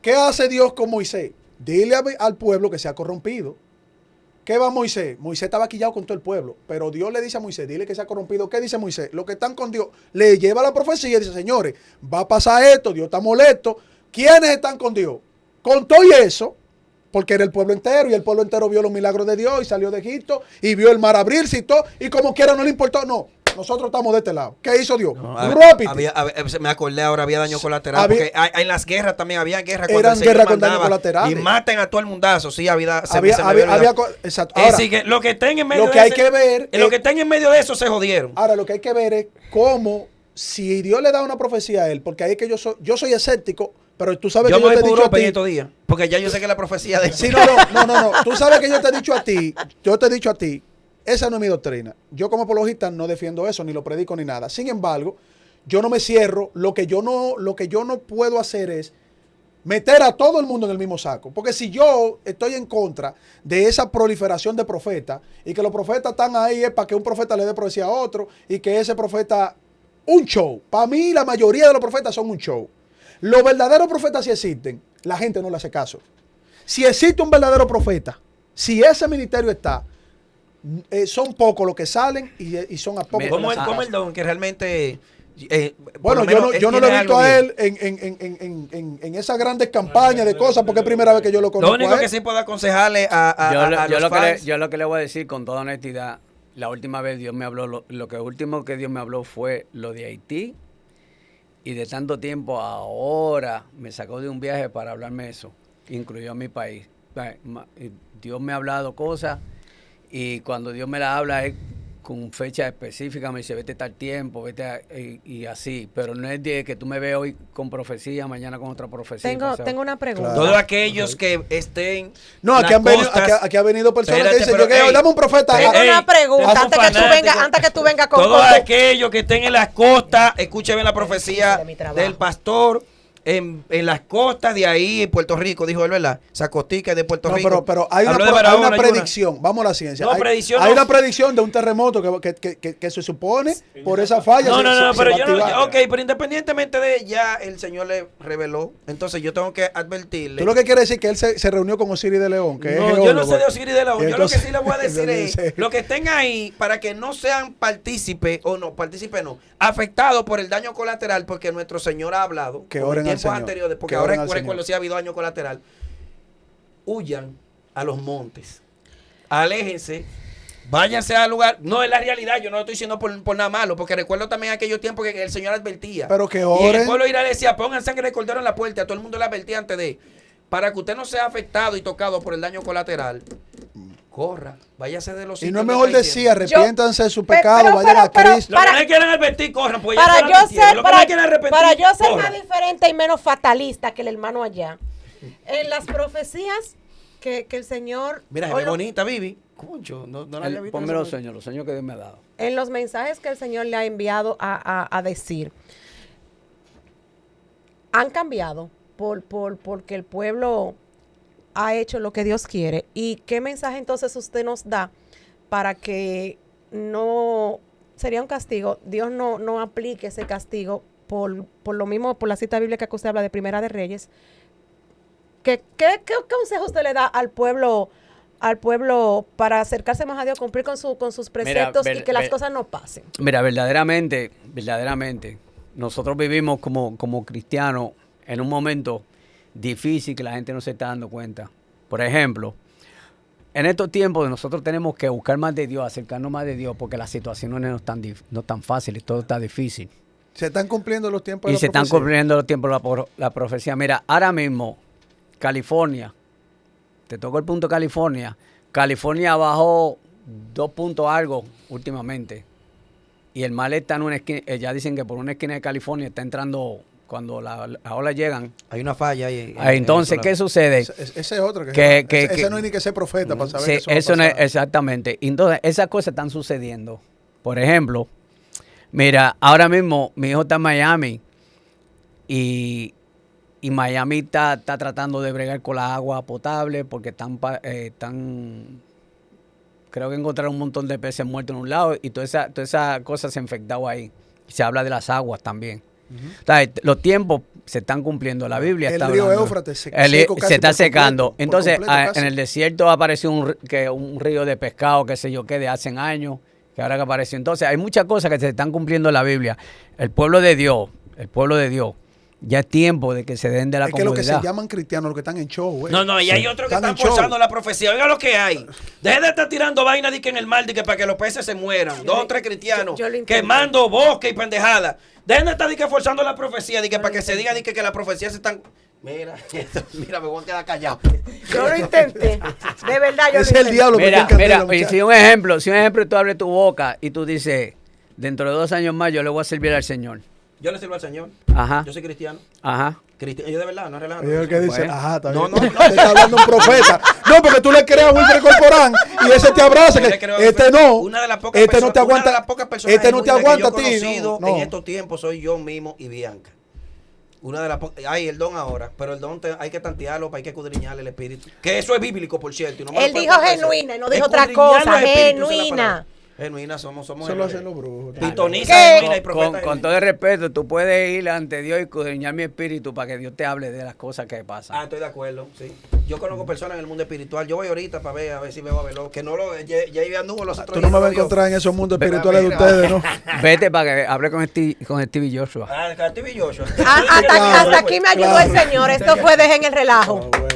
¿Qué hace Dios con Moisés? Dile al pueblo que se ha corrompido. ¿Qué va Moisés? Moisés estaba quillado con todo el pueblo. Pero Dios le dice a Moisés, dile que se ha corrompido. ¿Qué dice Moisés? Los que están con Dios, le lleva la profecía y dice, señores, va a pasar esto, Dios está molesto. ¿Quiénes están con Dios? Con todo y eso, porque era el pueblo entero y el pueblo entero vio los milagros de Dios y salió de Egipto y vio el mar abrirse y todo. Y como quiera no le importó. No, nosotros estamos de este lado. ¿Qué hizo Dios? No, Rápido. me acordé ahora, había daño colateral. Había- porque en las guerras también había guerras Eran el Señor guerras con daño mandaba colateral. Y maten a todo el mundazo. Sí, se me Había olvidó. exacto. Es Ahora, decir, que lo que estén en medio lo que de hay ese- que ver lo es- que estén en medio de eso se jodieron. ahora lo que hay que ver es cómo, si Dios le da una profecía a él, porque ahí es que yo soy escéptico, pero tú sabes Yo que me yo voy te he por dicho a Europa en ti. estos días. Porque ya yo sé que la profecía de... Sí, no. Tú sabes que yo te he dicho a ti, esa no es mi doctrina. Yo como apologista no defiendo eso, ni lo predico ni nada. Sin embargo, yo no me cierro. Lo que yo no puedo hacer es meter a todo el mundo en el mismo saco. Porque si yo estoy en contra de esa proliferación de profetas y que los profetas están ahí es para que un profeta le dé profecía a otro y que ese profeta, un show. Para mí la mayoría de los profetas son un show. Los verdaderos profetas sí existen, la gente no le hace caso. Si existe un verdadero profeta, si ese ministerio está, son pocos los que salen y son a pocos. Mira, ¿Cómo que le hacen el caso. don que realmente... Bueno, yo no lo he visto a él en esas grandes campañas de cosas porque es primera vez que yo lo conozco. Lo único a él. que sí puedo aconsejarle a Yo los fans... lo que le voy a decir con toda honestidad, la última vez Dios me habló, lo que último que Dios me habló fue lo de Haití, y de tanto tiempo ahora me sacó de un viaje para hablarme eso, incluyó a mi país. Dios me ha hablado cosas, y cuando Dios me la habla es con fecha específica, me dice vete tal tiempo, y así, pero no es de que tú me ves hoy con profecía, mañana con otra profecía. Tengo una pregunta. Todos aquellos que estén... No, aquí ha venido personas que dicen, dame un profeta. Tengo una pregunta tengo antes que tú vengas con todos aquellos que estén en las costas, escuchen bien la profecía de mi trabajo. del pastor. En las costas de ahí, en Puerto Rico, dijo él, ¿verdad? Zacostica de Puerto Rico. No, pero hay Habló una, de Barahona, hay una hay una. predicción. Vamos a la ciencia. No, hay predicción hay no. una predicción de un terremoto que se supone por esa falla. No, se pero va a yo no. activar. Ok, pero independientemente de ya el Señor le reveló, entonces yo tengo que advertirle. Tú lo que quieres decir que él se reunió con Osiris de León, que es No, yo no geólogo. sé de Osiris de León. Y Yo lo que entonces- sí le voy a decir es, entonces- lo que estén ahí, para que no sean partícipes, afectados por el daño colateral, porque nuestro Señor ha hablado Que en oren al tiempos Señor. anteriores, porque Que ahora oren al recuerdo Señor. si ha habido daño colateral. Huyan a los montes, aléjense, váyanse al lugar. No es la realidad, yo no lo estoy diciendo por nada malo, porque recuerdo también aquellos tiempos que el Señor advertía. Pero que Y el oren. pueblo de Israel decía, pongan sangre de cordero en la puerta, a todo el mundo le advertía antes de, para que usted no sea afectado y tocado por el daño colateral, corra, váyase de los Y sitios no es donde mejor está decir, diciendo. arrepiéntanse de su Pero- pecado, pero- vayan a pero- Cristo. Lo que no quieren advertir, corran, pues ya Para se yo advirtieron. ser, Lo que no quieren arrepentir, para yo ser corran. más diferente y menos fatalista que el hermano allá, en las profecías que el Señor, Mira, o se ve lo- bonita, Vivi. Concho, no la había visto. Ponme en los ese sueños que Dios me ha dado. en los mensajes que el Señor le ha enviado a decir, han cambiado porque el pueblo ha hecho lo que Dios quiere. ¿Y qué mensaje entonces usted nos da para que no sería un castigo? Dios no aplique ese castigo por lo mismo, por la cita bíblica que usted habla de Primera de Reyes. ¿Qué consejo usted le da al pueblo para acercarse más a Dios, cumplir con sus preceptos y que las cosas no pasen? Mira, verdaderamente, nosotros vivimos como cristianos en un momento difícil que la gente no se está dando cuenta. Por ejemplo, en estos tiempos nosotros tenemos que buscar más de Dios, acercarnos más de Dios, porque las situaciones no están fáciles, todo está difícil. Se están cumpliendo los tiempos de Y la se están profecía. cumpliendo los tiempos de la profecía. Mira, ahora mismo, California, te tocó el punto de California. California bajó 2 puntos algo últimamente. Y el mal está en una esquina, ya dicen que por una esquina de California está entrando, cuando las olas llegan. Hay una falla ahí. Entonces, ¿qué sucede? Ese es otro. Ese no es ni que ser profeta para saber Sí, que eso va a eso no es, pasar. exactamente. Entonces, esas cosas están sucediendo. Por ejemplo, mira, ahora mismo mi hijo está en Miami y Miami está tratando de bregar con la agua potable porque están creo que encontraron un montón de peces muertos en un lado y toda esa cosa se ha infectado ahí. Se habla de las aguas también. O sea, los tiempos se están cumpliendo. La Biblia El está río hablando. Éufrates se El- seco casi se está por secando. completo, por Entonces, completo casi. en el desierto apareció un río de pescado, qué sé yo qué, de hace años, que ahora que apareció. Entonces, hay muchas cosas que se están cumpliendo en la Biblia. El pueblo de Dios, ya es tiempo de que se den de la Es que lo que se comodidad. llaman cristianos, los que están en show, güey. No, y hay otros que están en show. forzando la profecía. Oiga lo que hay. Dejen de estar tirando vaina de que en el mar, de que para que los peces se mueran. 2 o 3 cristianos yo lo intenté. quemando bosque y pendejada. Dejen de estar de que forzando la profecía, de que para que se diga de que las profecías se están. Mira, me voy a quedar callado. Yo lo intenté. De verdad, yo Es lo el intenté. diablo que Mira, tiene candela, mira, y muchacho. si un ejemplo tú abres tu boca y tú dices, dentro de 2 años más yo le voy a servir al Señor. Yo le sirvo al Señor. Ajá, Yo soy cristiano. ajá. Yo de verdad, no relajando. Ellos que dicen, Bueno. ajá, está No, bien. no, Te está hablando un profeta. No, porque tú le creas a Wilfred Corporán y ese te abraza. Yo le Que creo a este Wilfred. no. Una de las pocas Este no te personas- una de aguanta. las pocas personas Este no te genuinas que aguanta a yo ti. he conocido No. en estos tiempos soy yo mismo y Bianca. Una de las pocas. Hay el don ahora, pero el don hay que tantearlo, hay que escudriñarle el espíritu. Que eso es bíblico, por cierto. y no me lo Él pueden dijo contar eso. genuina, no dijo otra Escudriñar cosa, los espíritus, esa es la genuina. palabra. Genuina, somos Eso lo hacen genuinas. los brujos. Pitoniza, ¿Qué? genuina y profeta Con genuina. todo el respeto, tú puedes ir ante Dios y escudriñar mi espíritu para que Dios te hable de las cosas que Ah, pasan. estoy de acuerdo, sí. Yo conozco personas en el mundo espiritual. Yo voy ahorita para ver, a ver si veo a Veloz. Que no lo. Ya iba anduvo los otros Tú no días, me vas a lo dio. encontrar en esos mundos Mira, espirituales de mira. ustedes, ¿no? Vete para que hable con Stevie Joshua. Ah, Stevie Joshua. Ah, hasta Claro, aquí me ayudó claro. el señor. Esto fue Dejen el Relajo. Ah, bueno.